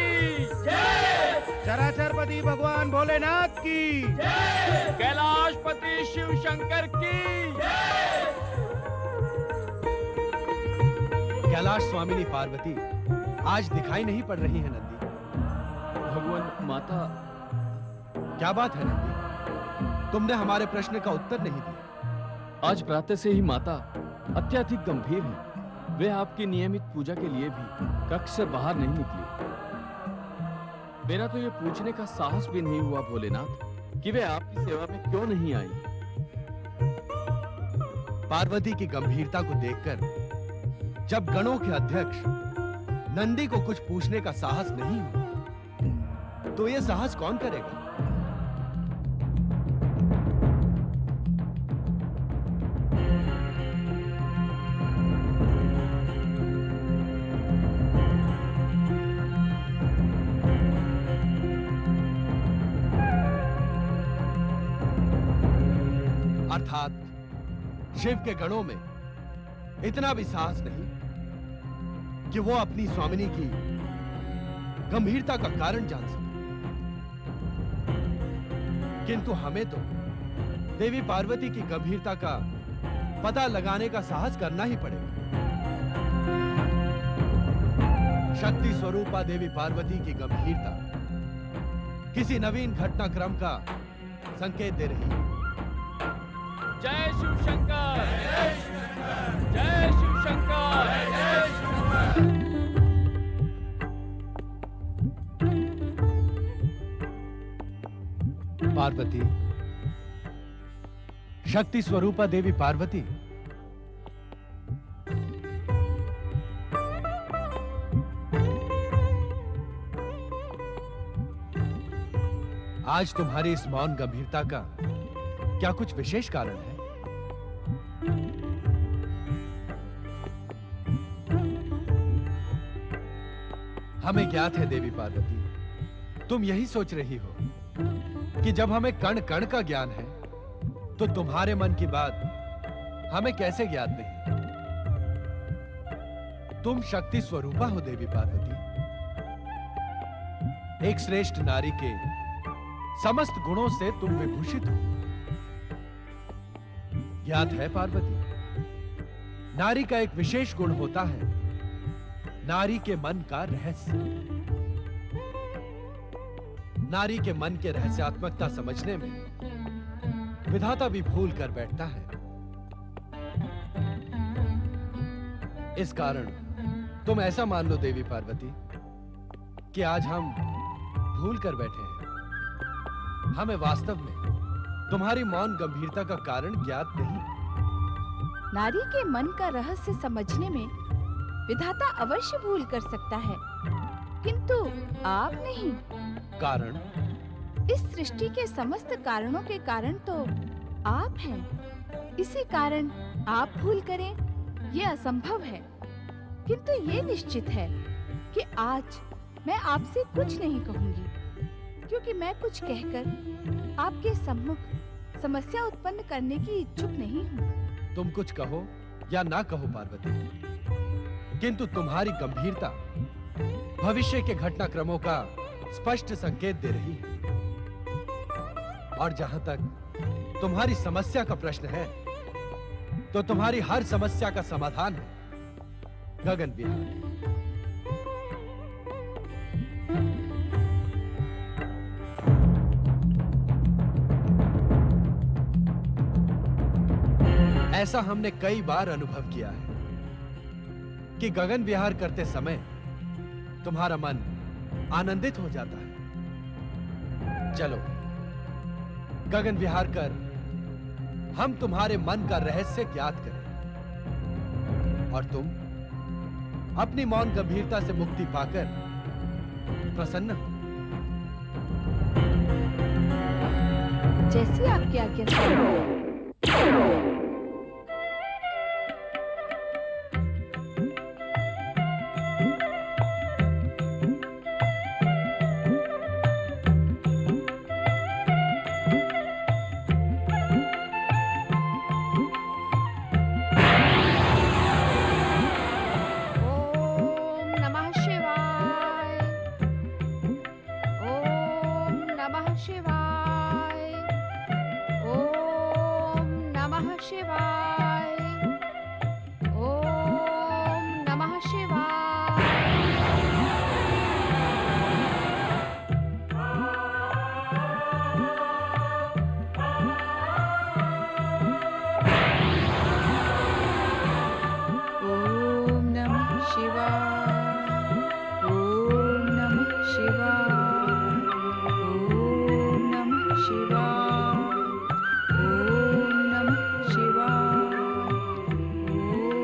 जय। चराचरपति भगवान भोलेनाथ की जय। कैलाशपति शिव शंकर की जय। कैलाश स्वामिनी पार्वती आज दिखाई नहीं पड़ रही है नंदी। भगवान माता, क्या बात है नंदी? तुमने हमारे प्रश्न का उत्तर नहीं दिया। आज प्रातः से ही माता अत्यधिक गंभीर हैं। वे आपकी नियमित पूजा के लिए भी कक्ष से बाहर नहीं निकली। मेरा तो ये पूछने का साहस भी नहीं हुआ भोलेनाथ कि वे आपकी सेवा में क्यों नहीं आई। पार्वती की गंभीरता को देखकर जब गणों के अध्यक्ष नंदी को कुछ पूछने का साहस नहीं हुआ, तो यह साहस कौन करेगा? अर्थात शिव के गणों में इतना भी साहस नहीं कि वो अपनी स्वामिनी की गंभीरता का कारण जान सके। किंतु हमें तो देवी पार्वती की गंभीरता का पता लगाने का साहस करना ही पड़ेगा। शक्ति स्वरूपा देवी पार्वती की गंभीरता किसी नवीन घटनाक्रम का संकेत दे रही है। जय शिव शंकर, जय शिव शंकर, जय शिव शंकर। पार्वती, शक्ति स्वरूपा देवी पार्वती, आज तुम्हारी इस मौन गंभीरता का क्या कुछ विशेष कारण है? हमें ज्ञात है देवी पार्वती, तुम यही सोच रही हो कि जब हमें कण कण का ज्ञान है, तो तुम्हारे मन की बात हमें कैसे ज्ञात नहीं? तुम शक्ति स्वरूपा हो देवी पार्वती। एक श्रेष्ठ नारी के समस्त गुणों से तुम विभूषित हो। ज्ञात है पार्वती, नारी का एक विशेष गुण होता है, नारी के मन का रहस्य। नारी के मन के रहस्यात्मकता समझने में विधाता भी भूल कर बैठता है। इस कारण तुम ऐसा मान लो देवी पार्वती कि आज हम भूल कर बैठे हैं। हमें वास्तव में तुम्हारी मौन गंभीरता का कारण ज्ञात नहीं। नारी के मन का रहस्य समझने में विधाता अवश्य भूल कर सकता है, किंतु आप नहीं। कारण? इस सृष्टि के समस्त कारणों के कारण तो आप हैं। इसी कारण आप भूल करें, यह असंभव है। किंतु ये निश्चित है कि आज मैं आपसे कुछ नहीं कहूंगी, क्योंकि मैं कुछ कहकर आपके सम्मुख समस्या उत्पन्न करने की इच्छुक नहीं हूँ। तुम कुछ कहो या ना कहो पार्वती, किंतु तुम्हारी गंभीरता भविष्य के घटनाक्रमों का स्पष्ट संकेत दे रही है। और जहां तक तुम्हारी समस्या का प्रश्न है, तो तुम्हारी हर समस्या का समाधान है गगन विहार। ऐसा हमने कई बार अनुभव किया है कि गगन विहार करते समय तुम्हारा मन आनंदित हो जाता है। चलो गगन विहार कर हम तुम्हारे मन का रहस्य ज्ञात करें और तुम अपनी मौन गंभीरता से मुक्ति पाकर प्रसन्न हो। जैसी आपकी आज्ञा।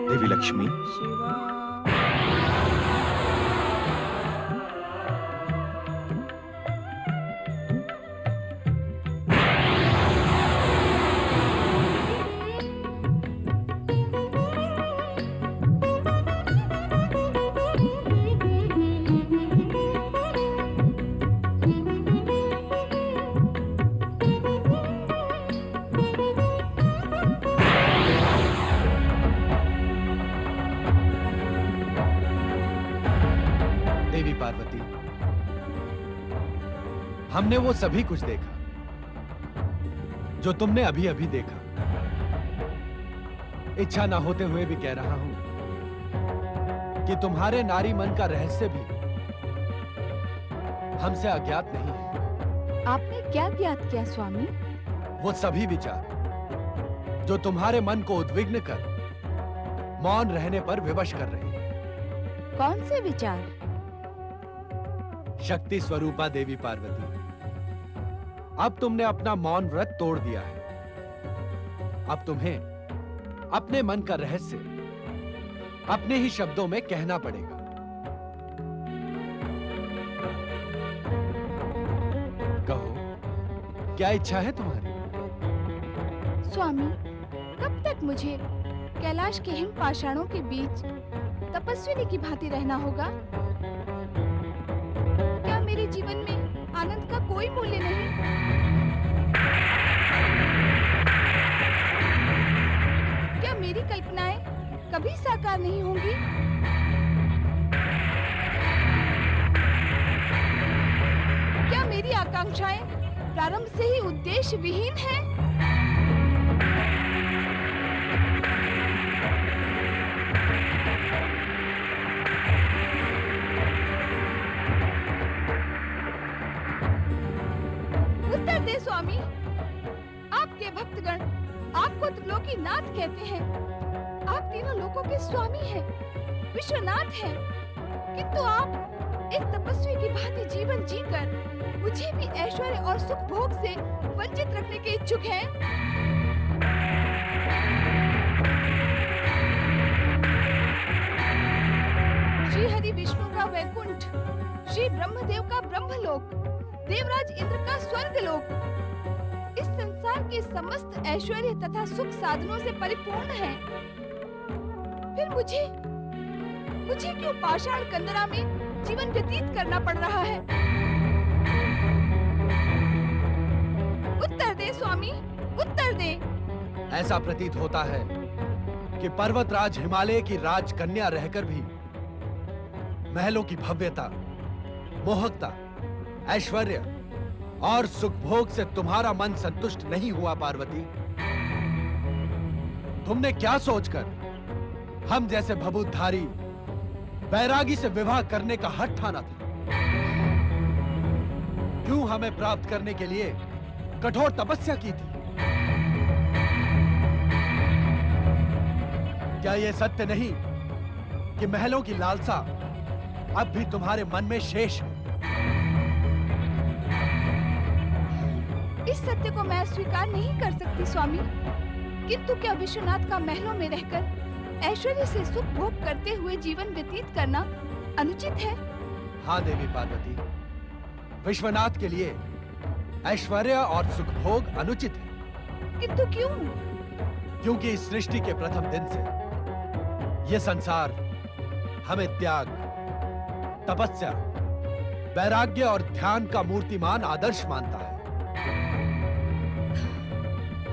देवी लक्ष्मी, पार्वती, हमने वो सभी कुछ देखा जो तुमने अभी अभी देखा। इच्छा ना होते हुए भी कह रहा हूं कि तुम्हारे नारी मन का रहस्य भी हमसे अज्ञात नहीं है। आपने क्या ज्ञात किया स्वामी? वो सभी विचार जो तुम्हारे मन को उद्विग्न कर मौन रहने पर विवश कर रहे हैं। कौन से विचार? शक्ति स्वरूपा देवी पार्वती, अब तुमने अपना मौन व्रत तोड़ दिया है। अब तुम्हें अपने मन का रहस्य अपने ही शब्दों में कहना पड़ेगा। कहो, क्या इच्छा है तुम्हारी? स्वामी, कब तक मुझे कैलाश के हिम पाषाणों के बीच तपस्विनी की भांति रहना होगा? क्या मेरे जीवन में आनंद का कोई मूल्य नहीं? क्या मेरी कल्पनाएं कभी साकार नहीं होंगी? क्या मेरी आकांक्षाएं प्रारंभ से ही उद्देश्य विहीन हैं? उत्तर दे स्वामी, आपके भक्तगण आपको त्रिलोकी नाथ कहते हैं। आप तीनों लोकों के स्वामी हैं, विश्वनाथ हैं, किंतु आप एक तपस्वी की भांति जीवन जीकर मुझे भी ऐश्वर्य और सुख भोग से वंचित रखने के इच्छुक हैं। श्री हरि विष्णु का वैकुंठ, श्री ब्रह्मदेव का ब्रह्मलोक, देवराज इंद्र का स्वर्गलोक, इस संसार के समस्त ऐश्वर्य तथा सुख साधनों से परिपूर्ण है। फिर मुझे क्यों पाषाण कंदरा में जीवन व्यतीत करना पड़ रहा है? उत्तर दे स्वामी, उत्तर दे। ऐसा प्रतीत होता है कि पर्वतराज हिमालय की राजकन्या रहकर भी महलों की भव्यता मोहकता, ऐश्वर्य और सुखभोग से तुम्हारा मन संतुष्ट नहीं हुआ पार्वती? तुमने क्या सोचकर हम जैसे भभूतधारी बैरागी से विवाह करने का हठ ठाना था? क्यों हमें प्राप्त करने के लिए कठोर तपस्या की थी? क्या यह सत्य नहीं कि महलों की लालसा अब भी तुम्हारे मन में शेष है? इस सत्य को मैं स्वीकार नहीं कर सकती स्वामी, किंतु क्या विश्वनाथ का महलों में रहकर ऐश्वर्य से सुख भोग करते हुए जीवन व्यतीत करना अनुचित है? हाँ देवी पार्वती, विश्वनाथ के लिए ऐश्वर्य और सुख भोग अनुचित है। किंतु क्यों? क्योंकि इस सृष्टि के प्रथम दिन से यह संसार हमें त्याग, तपस्या, वैराग्य और ध्यान का मूर्तिमान आदर्श मानता है।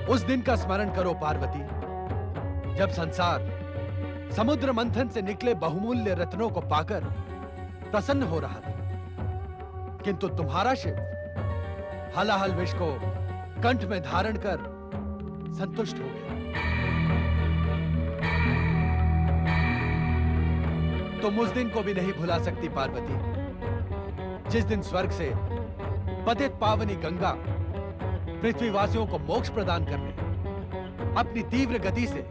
उस दिन का स्मरण करो पार्वती, जब संसार समुद्र मंथन से निकले बहुमूल्य रत्नों को पाकर प्रसन्न हो रहा था, किंतु तुम्हारा शिव हलाहल विष को कंठ में धारण कर संतुष्ट हो गया। तुम उस दिन को भी नहीं भुला सकती पार्वती, जिस दिन स्वर्ग से पतित पावनी गंगा पृथ्वीवासियों को मोक्ष प्रदान करने अपनी तीव्र गति से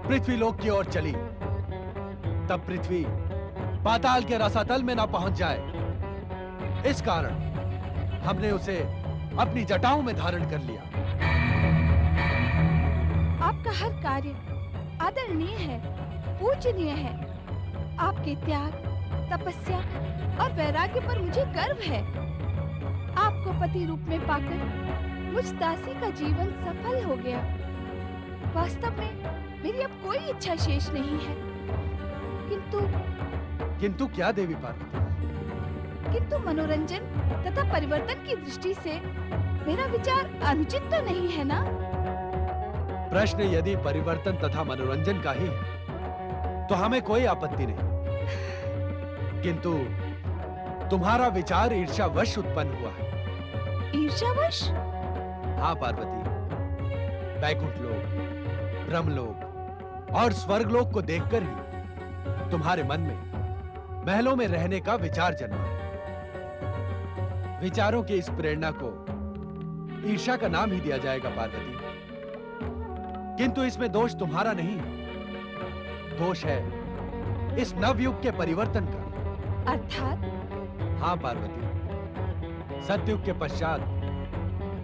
पृथ्वी लोक की ओर चली। तब पृथ्वी पाताल के रसातल में ना पहुंच जाए, इस कारण हमने उसे अपनी जटाओं में धारण कर लिया। आपका हर कार्य आदरणीय है, पूजनीय है। आपके त्याग, तपस्या और वैराग्य पर मुझे गर्व है। आपको पति रूप में पाकर मुझ दासी का जीवन सफल हो गया। वास्तव में मेरी अब कोई इच्छा शेष नहीं है। किंतु क्या देवी पार्वती? किंतु मनोरंजन तथा परिवर्तन की दृष्टि से मेरा विचार अनुचित तो नहीं है ना? प्रश्न यदि परिवर्तन तथा मनोरंजन का ही है तो हमें कोई आपत्ति नहीं, किंतु तुम्हारा विचार ईर्ष्यावश उत्पन्न हुआ है। ईर्ष्यावश? हाँ पार्वती, वैकुंठ लोक, ब्रह्मलोक और स्वर्गलोक को देखकर ही तुम्हारे मन में महलों में रहने का विचार जन्मा है। विचारों की इस प्रेरणा को ईर्ष्या का नाम ही दिया जाएगा पार्वती, किंतु इसमें दोष तुम्हारा नहीं है, दोष है इस नवयुग के परिवर्तन का। अर्थात? हाँ पार्वती, सतयुग के पश्चात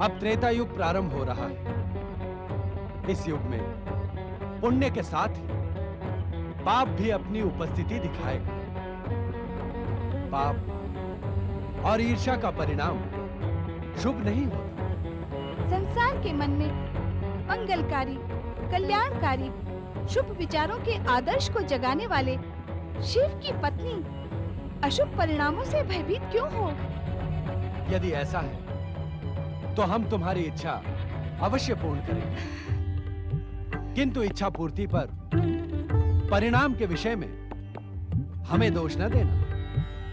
अब त्रेता युग प्रारंभ हो रहा है। इस युग में पुण्य के साथ ही पाप भी अपनी उपस्थिति दिखाएगा। पाप और ईर्ष्या का परिणाम शुभ नहीं होता। संसार के मन में मंगलकारी, कल्याणकारी, शुभ विचारों के आदर्श को जगाने वाले शिव की पत्नी अशुभ परिणामों से भयभीत क्यों हो? यदि ऐसा है तो हम तुम्हारी इच्छा अवश्य पूर्ण करेंगे, किंतु इच्छा पूर्ति पर परिणाम के विषय में हमें दोष न देना।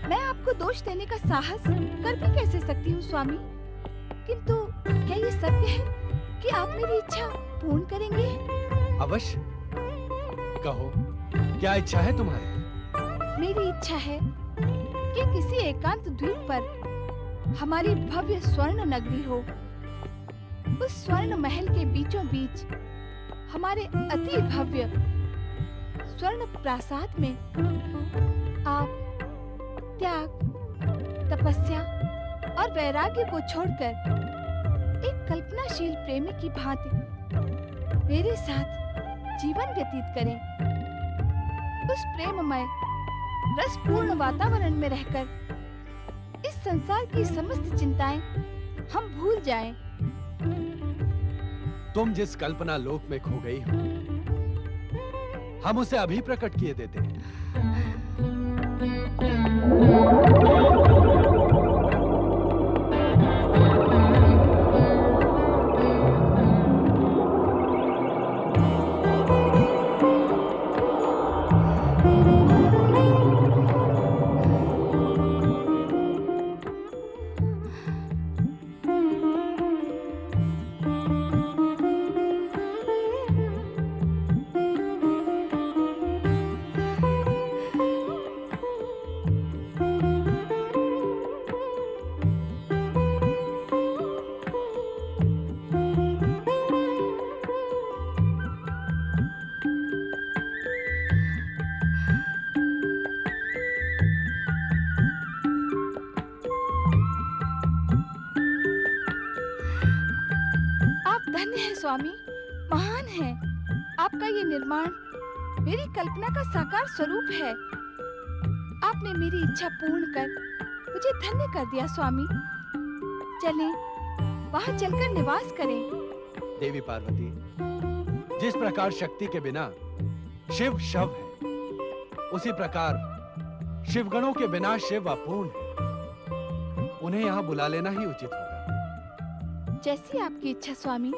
मैं आपको दोष देने का साहस कर भी कैसे सकती हूँ स्वामी? किंतु क्या ये सत्य है कि आप मेरी इच्छा पूर्ण करेंगे? अवश्य। कहो, क्या इच्छा है तुम्हारी? मेरी इच्छा है कि किसी एकांत द्वीप पर हमारी भव्य स्वर्ण नगरी हो। उस स्वर्ण महल के बीचों बीच हमारे अति भव्य स्वर्ण प्रासाद में आप त्याग, तपस्या और वैराग्य को छोड़कर एक कल्पनाशील प्रेमी की भांति मेरे साथ जीवन व्यतीत करें। उस प्रेममय रसपूर्ण वातावरण में रहकर इस संसार की समस्त चिंताएं हम भूल जाएं। तुम जिस कल्पना लोक में खो गई हो, हम उसे अभी प्रकट किए देते हैं। धन्य है स्वामी, महान है। आपका ये निर्माण मेरी कल्पना का साकार स्वरूप है। आपने मेरी इच्छा पूर्ण कर मुझे धन्य कर दिया स्वामी। चलें, वहां चलकर निवास करें। देवी पार्वती, जिस प्रकार शक्ति के बिना शिव शव है, उसी प्रकार शिवगणों के बिना शिव अपूर्ण है। उन्हें यहाँ बुला लेना ही उचित होगा। जैसी आपकी इच्छा स्वामी।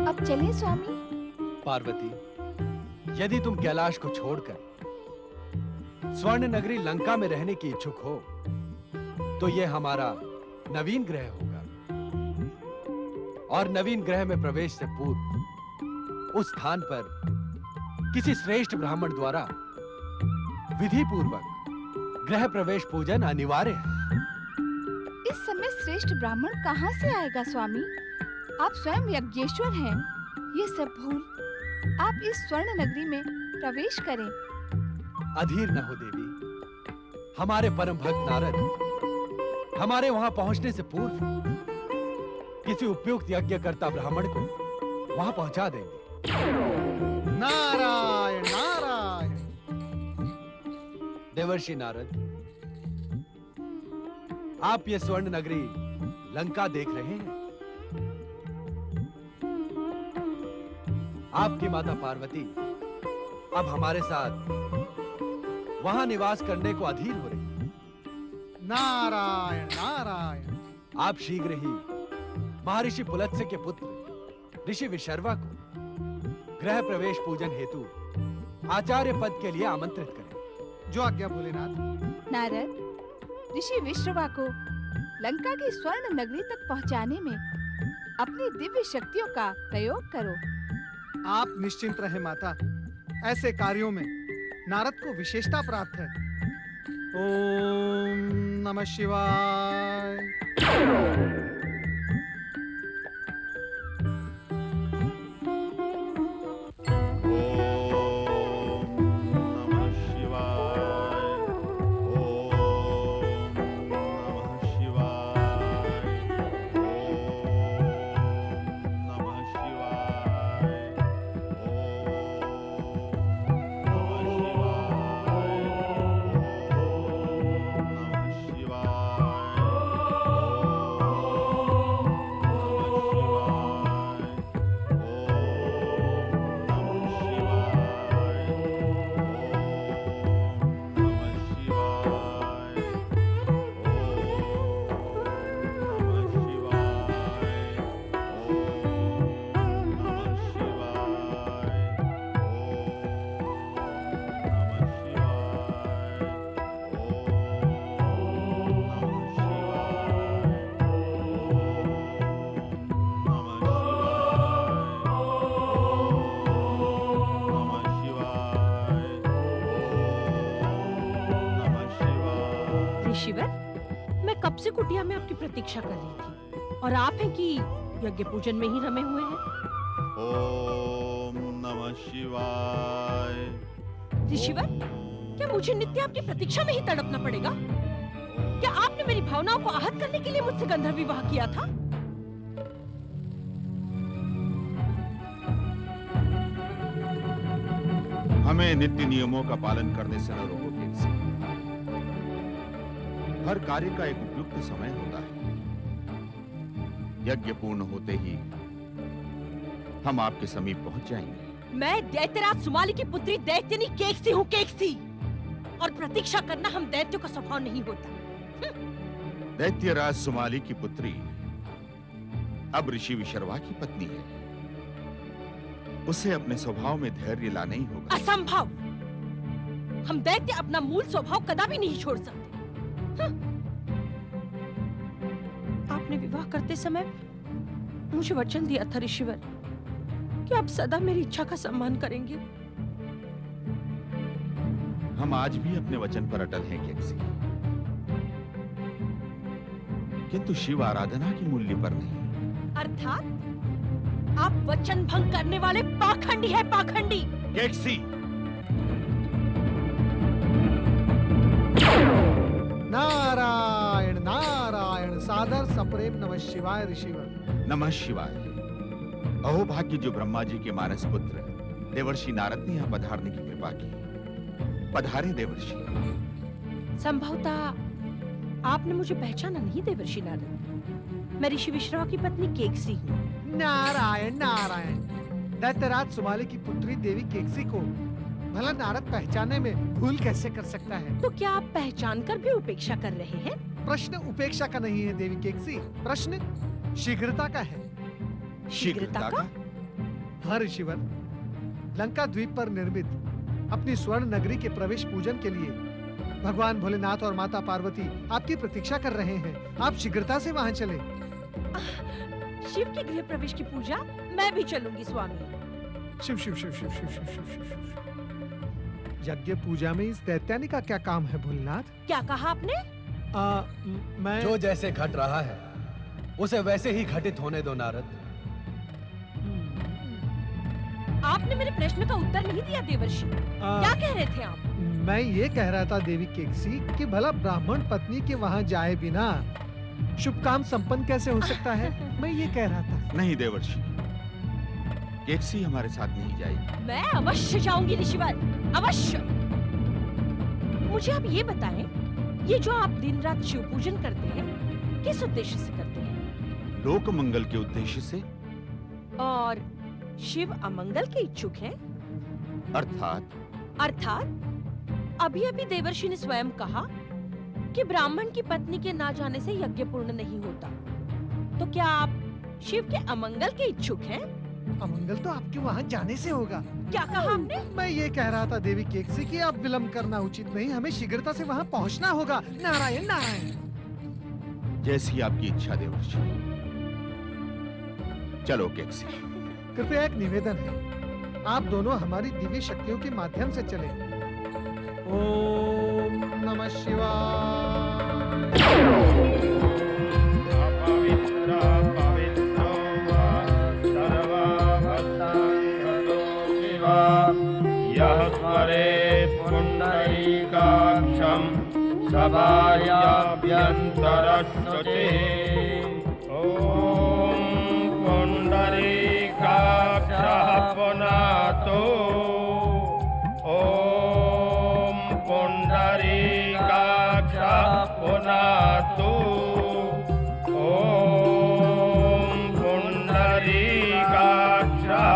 अब चलें स्वामी। पार्वती, यदि तुम कैलाश को छोड़कर स्वर्ण नगरी लंका में रहने की इच्छुक हो, तो यह हमारा नवीन ग्रह होगा। और नवीन ग्रह में प्रवेश से पूर्व उस स्थान पर किसी श्रेष्ठ ब्राह्मण द्वारा विधि पूर्वक गृह प्रवेश पूजन अनिवार्य है। इस समय श्रेष्ठ ब्राह्मण कहाँ से आएगा स्वामी? आप स्वयं यज्ञेश्वर हैं। ये सब भूल आप इस स्वर्ण नगरी में प्रवेश करें। अधीर न हो देवी। हमारे परम भक्त नारद हमारे वहां पहुंचने से पूर्व किसी उपयुक्त यज्ञकर्ता ब्राह्मण को वहां पहुंचा देंगे। नारायण नारायण। देवर्षि नारद, आप ये स्वर्ण नगरी लंका देख रहे हैं। आपकी माता पार्वती अब हमारे साथ वहां निवास करने को अधीर हो रही। नारायण नारायण। आप शीघ्र ही महर्षि पुलत्स्य के पुत्र ऋषि विशर्वा को गृह प्रवेश पूजन हेतु आचार्य पद के लिए आमंत्रित करें। जो आज्ञा भोलेनाथ। नारद, ऋषि विश्रवा को लंका की स्वर्ण नगरी तक पहुंचाने में अपनी दिव्य शक्तियों का प्रयोग करो। आप निश्चिंत रहे माता, ऐसे कार्यों में नारद को विशेषता प्राप्त है। ओम नमः शिवाय। शिवर, मैं कब से कुटिया में आपकी प्रतीक्षा कर रही थी और आप हैं कि यज्ञ पूजन में ही रमे हुए हैं। ओम नमः शिवाय। ऋषिवर, क्या मुझे नित्य आपकी प्रतीक्षा में ही तड़पना पड़ेगा? क्या आपने मेरी भावनाओं को आहत करने के लिए मुझसे गंधर्व विवाह किया था? हमें नित्य नियमों का पालन करने से न रोको किसी। हर कार्य का एक उपयुक्त समय होता है। यज्ञ पूर्ण होते ही हम आपके समीप पहुंच जाएंगे। मैं दैत्यराज सुमाली की पुत्री दैत्यनी केकसी हूँ, केकसी। और प्रतीक्षा करना हम दैत्यों का स्वभाव नहीं होता। दैत्यराज सुमाली की पुत्री अब ऋषि विशर्वा की पत्नी है। उसे अपने स्वभाव में धैर्य लाना ही होगा। असंभव। हम दैत्य अपना मूल स्वभाव कदापि नहीं छोड़ सकते। आपने विवाह करते समय मुझे वचन दिया था ऋषिवर कि आप सदा मेरी इच्छा का सम्मान करेंगे। हम आज भी अपने वचन पर अटल हैं केकसी, किंतु शिव आराधना की मूल्य पर नहीं। अर्थात आप वचन भंग करने वाले पाखंडी है, पाखंडी। केकसी, प्रेम नमः शिवाय ऋषिवर। नमः शिवाय। अहो भाग्य जो ब्रह्मा जी के मानस पुत्र देवर्षि नारद ने यहाँ पधारने की कृपा की। पधारे देवर्षि। संभवतः आपने मुझे पहचाना नहीं देवर्षि नारद। मैं ऋषि विश्रवा की पत्नी केकसी हूँ। नारायण नारायण। दैत्यराज सुमाली की पुत्री देवी केकसी को भला नारद पहचाने में भूल कैसे कर सकता है? तो क्या आप पहचान कर भी उपेक्षा कर रहे हैं? प्रश्न उपेक्षा का नहीं है देवी केकसी, प्रश्न शीघ्रता का है। शीघ्रता का? हाँ ऋषिवर, लंका द्वीप पर निर्मित अपनी स्वर्ण नगरी के प्रवेश पूजन के लिए भगवान भोलेनाथ और माता पार्वती आपकी प्रतीक्षा कर रहे हैं। आप शीघ्रता से वहां चले। शिव के गृह प्रवेश की पूजा मैं भी चलूंगी स्वामी। शिव शिव शिव शिव शिव शिव शिव शिव शिव। यज्ञ पूजा में इस दैत्यानी का क्या काम है भोलेनाथ? क्या कहा आपने? मैं जो जैसे घट रहा है उसे वैसे ही घटित होने दो नारद। आपने मेरे प्रश्न का उत्तर नहीं दिया देवर्षि। क्या कह रहे थे आप? मैं ये कह रहा था देवी केकसी कि भला ब्राह्मण पत्नी के वहां जाए बिना शुभ काम संपन्न कैसे हो सकता है? मैं ये कह रहा था। नहीं देवर्षि, केकसी हमारे साथ नहीं जाएगी। मैं अवश्य जाऊंगी ऋषिवर, अवश्य। मुझे आप ये बताएं, ये जो आप दिन रात शिव पूजन करते हैं किस उद्देश्य से करते हैं? लोक मंगल के उद्देश्य से। और शिव अमंगल के इच्छुक हैं? अर्थात अभी अभी देवर्षि ने स्वयं कहा कि ब्राह्मण की पत्नी के ना जाने से यज्ञ पूर्ण नहीं होता। तो क्या आप शिव के अमंगल के इच्छुक हैं? अमंगल तो आपके वहां जाने से होगा। क्या कहा आपने? मैं ये कह रहा था देवी केकसी कि आप विलंब करना उचित नहीं, हमें शीघ्रता से वहां पहुंचना होगा। नारायण नारायण। जैसी आपकी इच्छा देवर्षि। चलो केकसी। कृपया एक निवेदन है, आप दोनों हमारी दिव्य शक्तियों के माध्यम से चले। ओम नमः शिवाय। अपवित्र पवित्रो वा सर्वावस्थांगतो विवा यः स्मरेत् पुण्डरीकाक्षं सभायाभ्यन्तरश्रुतिः। ॐ पुण्डरीकाक्षः पुनातो। ॐ पुण्डरीकाक्षः पुनातो। ॐ पुण्डरीकाक्षः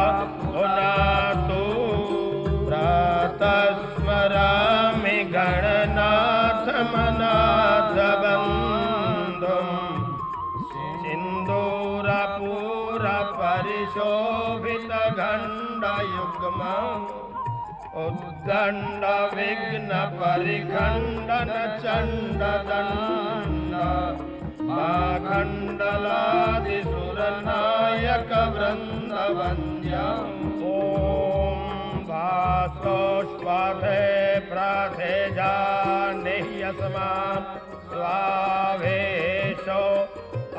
पुनातो। प्रातः स्मरामि गणनाथमनाथबन्धुं सिन्दूरपूरपरिशोभितगण्डयुग्मम् उद्दण्ड विघ्न परिखण्डन चण्डदण्ड माखण्डलादिसुरनायक वृन्दवन्द्यम्। ॐ वासोष्पथे प्राथेजानिह्यस्मान् स्वावेशो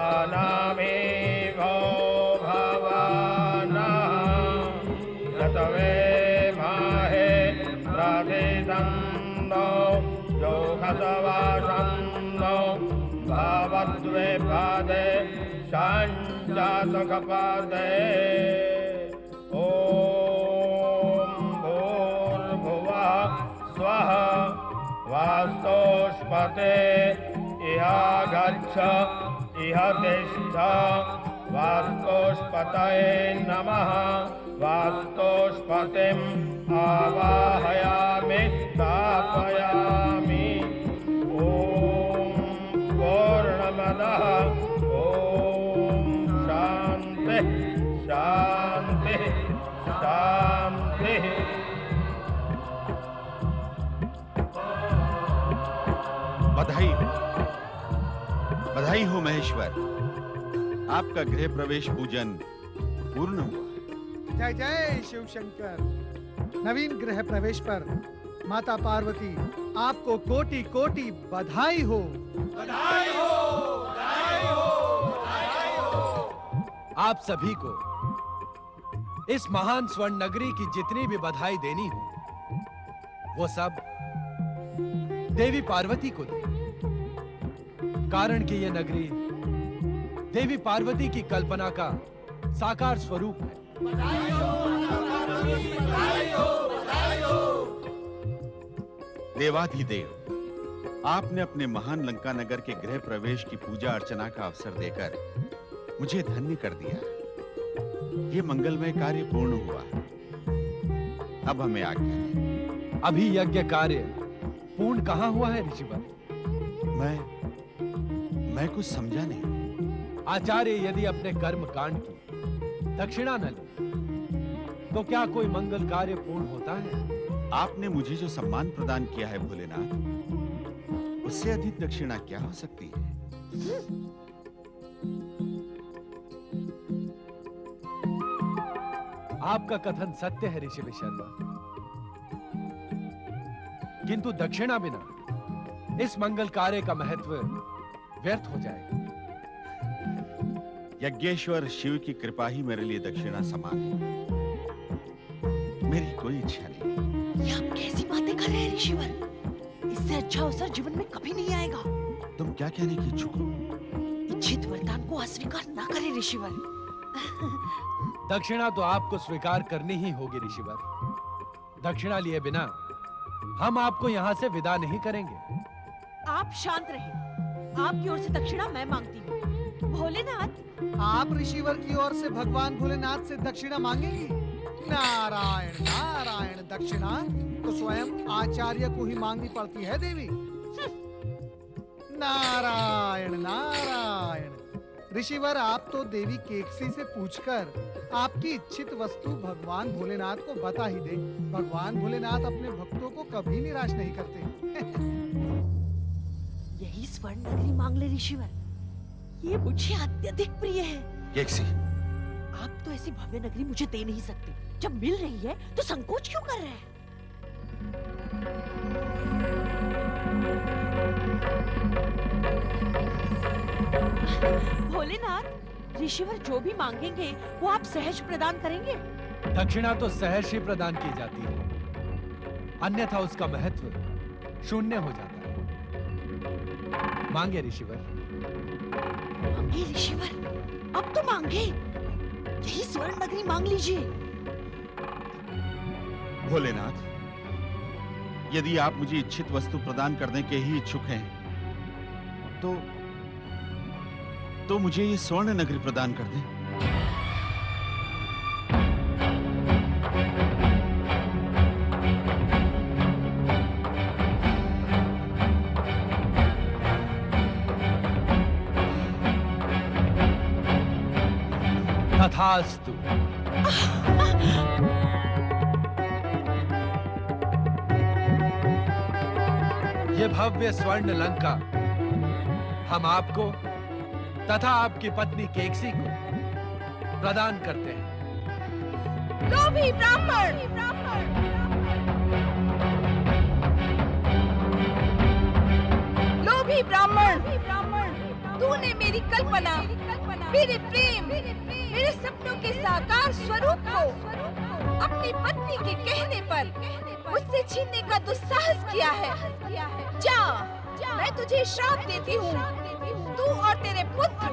अनामेवो भवानः गतवे प्रादेदन्नो योगसवासन्नो भावद्वे पादे शाञ्जातकपादे। ॐ भूर्भुवः स्वः वास्तोष्पते इह गच्छ इह तिष्ठ। वास्तोष्पतये नमः। वास्तोष्पतिम् आवाहयामि स्थापयामि। ॐ पूर्णमदः। ॐ शान्तिः शान्तिः शान्तिः। बधाई हो महेश्वर, आपका गृह प्रवेश पूजन पूर्ण हुआ। जय जय शिव शंकर। नवीन गृह प्रवेश पर माता पार्वती आपको कोटि कोटि बधाई हो। बधाई हो, बधाई हो, बधाई हो। आप सभी को इस महान स्वर्ण नगरी की जितनी भी बधाई देनी हो वो सब देवी पार्वती को दे, कारण कि ये नगरी देवी पार्वती की कल्पना का साकार स्वरूप है। देवाधिदेव, आपने अपने महान लंका नगर के गृह प्रवेश की पूजा अर्चना का अवसर देकर मुझे धन्य कर दिया। ये मंगलमय कार्य पूर्ण हुआ। अब हमें आज्ञा दें। अभी यज्ञ कार्य पूर्ण कहाँ हुआ है ऋषिवर? मैं कुछ समझा नहीं। आचार्य यदि अपने कर्म कांड की दक्षिणा न ले तो क्या कोई मंगल कार्य पूर्ण होता है? आपने मुझे जो सम्मान प्रदान किया है भोलेनाथ, उससे अधिक दक्षिणा क्या हो सकती है? आपका कथन सत्य है ऋषि विशर्मा, किंतु दक्षिणा बिना इस मंगल कार्य का महत्व व्यर्थ हो जाएगा। यज्ञेश्वर शिव की कृपा ही मेरे लिए दक्षिणा समान है। मेरी कोई इच्छा नहीं। ये आप कैसी बातें कर रहे हैं ऋषिवर? इससे अच्छा अवसर जीवन में कभी नहीं आएगा। तुम क्या कहने की इच्छुक हो? इच्छित वरदान को अस्वीकार ना करें ऋषिवर। दक्षिणा तो आपको स्वीकार करनी ही होगी ऋषिवर। दक्षिणा लिए बिना हम आपको यहाँ से विदा नहीं करेंगे। आप शांत रहें। आपकी ओर से दक्षिणा मैं मांगती हूँ। भोलेनाथ, आप ऋषिवर की ओर से भगवान भोलेनाथ से दक्षिणा मांगेंगी? नारायण नारायण, दक्षिणा तो स्वयं आचार्य को ही मांगनी पड़ती है देवी। नारायण नारायण। ऋषिवर, आप तो देवी केकसी से पूछकर आपकी इच्छित वस्तु भगवान भोलेनाथ को बता ही दे। भगवान भोलेनाथ अपने भक्तों को कभी निराश नहीं करते। यही स्वर्ण नगरी मांग ले ऋषिवर। ये मुझे अत्यधिक प्रिय है। केकसी, आप तो ऐसी भव्य नगरी मुझे दे नहीं सकते। जब मिल रही है तो संकोच क्यों कर रहे हैं? भोलेनाथ, ऋषिवर जो भी मांगेंगे वो आप सहज प्रदान करेंगे? दक्षिणा तो सहर्ष ही प्रदान की जाती है, अन्यथा उसका महत्व शून्य हो जाता है। मांगे ऋषिवर। मांगे ऋषिवर, अब तो मांगे। यही स्वर्ण नगरी मांग लीजिए। भोलेनाथ, यदि आप मुझे इच्छित वस्तु प्रदान करने के ही इच्छुक हैं, तो मुझे ये स्वर्ण नगरी प्रदान कर दें। तथास्तु। ये भव्य स्वर्ण लंका हम आपको तथा आपकी पत्नी केकसी को प्रदान करते हैं। लोभी ब्राह्मण! लोभी ब्राह्मण! तूने मेरी कल्पना, मेरे प्रेम, मेरे सपनों के साकार स्वरूप को अपनी पत्नी के कहने पर मुझसे छीनने का दुस्साहस किया है। जा, मैं तुझे श्राप देती हूँ। तू और तेरे पुत्र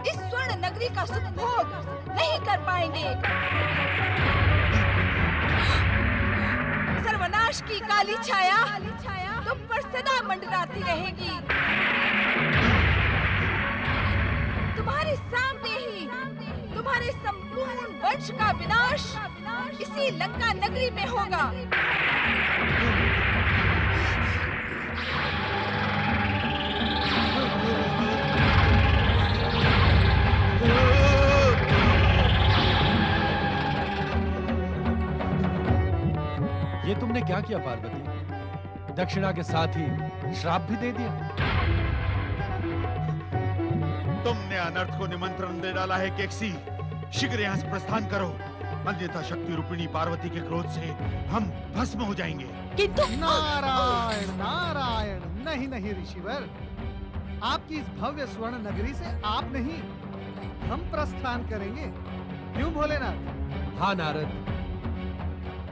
इस स्वर्ण नगरी का सुख भोग नहीं कर पाएंगे। सर्वनाश की काली छाया तुम पर सदा मंडराती रहेगी। तुम्हारे सामने ही तुम्हारे संपूर्ण वंश का विनाश इसी लंका नगरी में होगा। ये तुमने क्या किया पार्वती? दक्षिणा के साथ ही श्राप भी दे दिया। तुमने अनर्थ को निमंत्रण दे डाला है केकसी। शीघ्र यहाँ से प्रस्थान करो, अन्यथा शक्ति रूपिणी पार्वती के क्रोध से हम भस्म हो जाएंगे। किंतु नारायण नारायण, नहीं नहीं ऋषिवर, आपकी इस भव्य स्वर्ण नगरी से आप नहीं, हम प्रस्थान करेंगे। क्यों भोलेनाथ? हाँ नारद,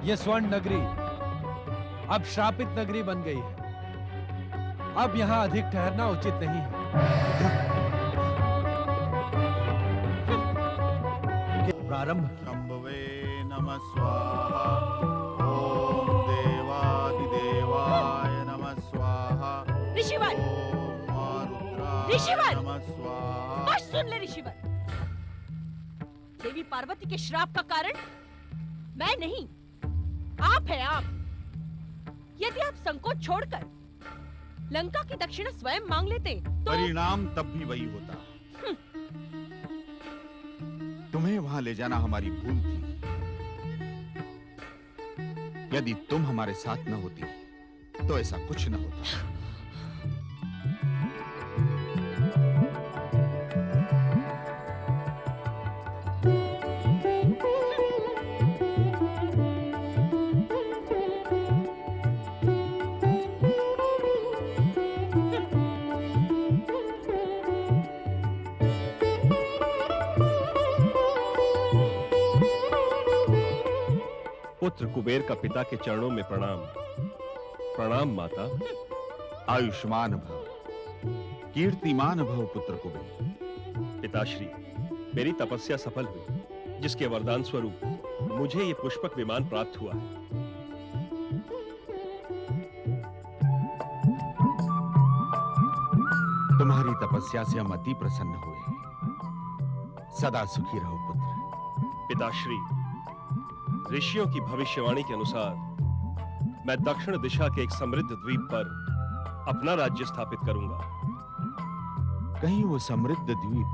ये स्वर्ण नगरी अब श्रापित नगरी बन गई है। अब यहाँ अधिक ठहरना उचित नहीं है। प्रारंभ किया। शंभवे नमः स्वाहा। ओम देवाधिदेवाय नमः स्वाहा। ऋषिवर! ओम मारुद्राय ऋषिवर! नमः स्वाहा। बस सुन ले ऋषिवर, देवी पार्वती के श्राप का कारण मैं नहीं, आप है आप। यदि आप संकोच छोड़कर लंका की दक्षिणा स्वयं मांग लेते तो परिणाम तब भी वही होता। तुम्हें वहां ले जाना हमारी भूल थी। यदि तुम हमारे साथ न होती तो ऐसा कुछ न होता। पुत्र कुबेर का पिता के चरणों में प्रणाम। प्रणाम माता। आयुष्मान भव, कीर्तिमान भव पुत्र कुबेर। पिताश्री, मेरी तपस्या सफल हुई, जिसके वरदान स्वरूप मुझे ये पुष्पक विमान प्राप्त हुआ है। तुम्हारी तपस्या से हम अति प्रसन्न हुए। सदा सुखी रहो पुत्र। पिताश्री, ऋषियों की भविष्यवाणी के अनुसार मैं दक्षिण दिशा के एक समृद्ध द्वीप पर अपना राज्य स्थापित करूंगा। कहीं वो समृद्ध द्वीप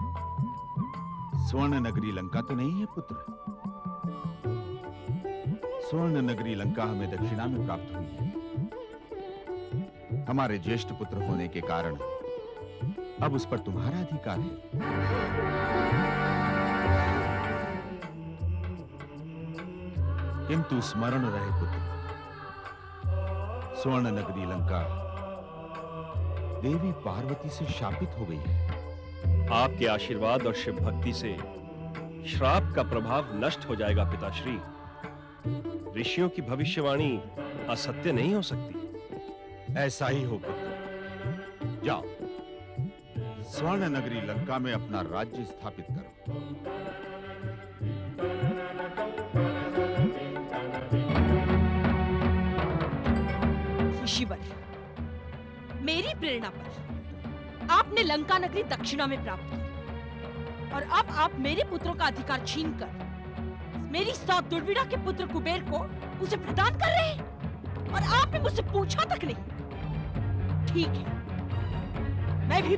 स्वर्ण नगरी लंका तो नहीं है पुत्र? स्वर्ण नगरी लंका हमें दक्षिणा में प्राप्त हुई है। हमारे ज्येष्ठ पुत्र होने के कारण अब उस पर तुम्हारा अधिकार है। किंतु स्मरण रहे पुत्र, स्वर्ण नगरी लंका देवी पार्वती से शापित हो गई है। आपके आशीर्वाद और शिव भक्ति से श्राप का प्रभाव नष्ट हो जाएगा पिताश्री। ऋषियों की भविष्यवाणी असत्य नहीं हो सकती। ऐसा ही हो पुत्र। जाओ, स्वर्ण नगरी लंका में अपना राज्य स्थापित करो। ऋषिवर, मेरी प्रेरणा पर आपने लंका नगरी दक्षिणा में प्राप्त की और अब आप मेरे पुत्रों का अधिकार छीनकर मेरी सात दुर्विड़ा के पुत्र कुबेर को उसे प्रदान कर रहे हैं और आपने मुझसे पूछा तक नहीं। ठीक है, मैं भी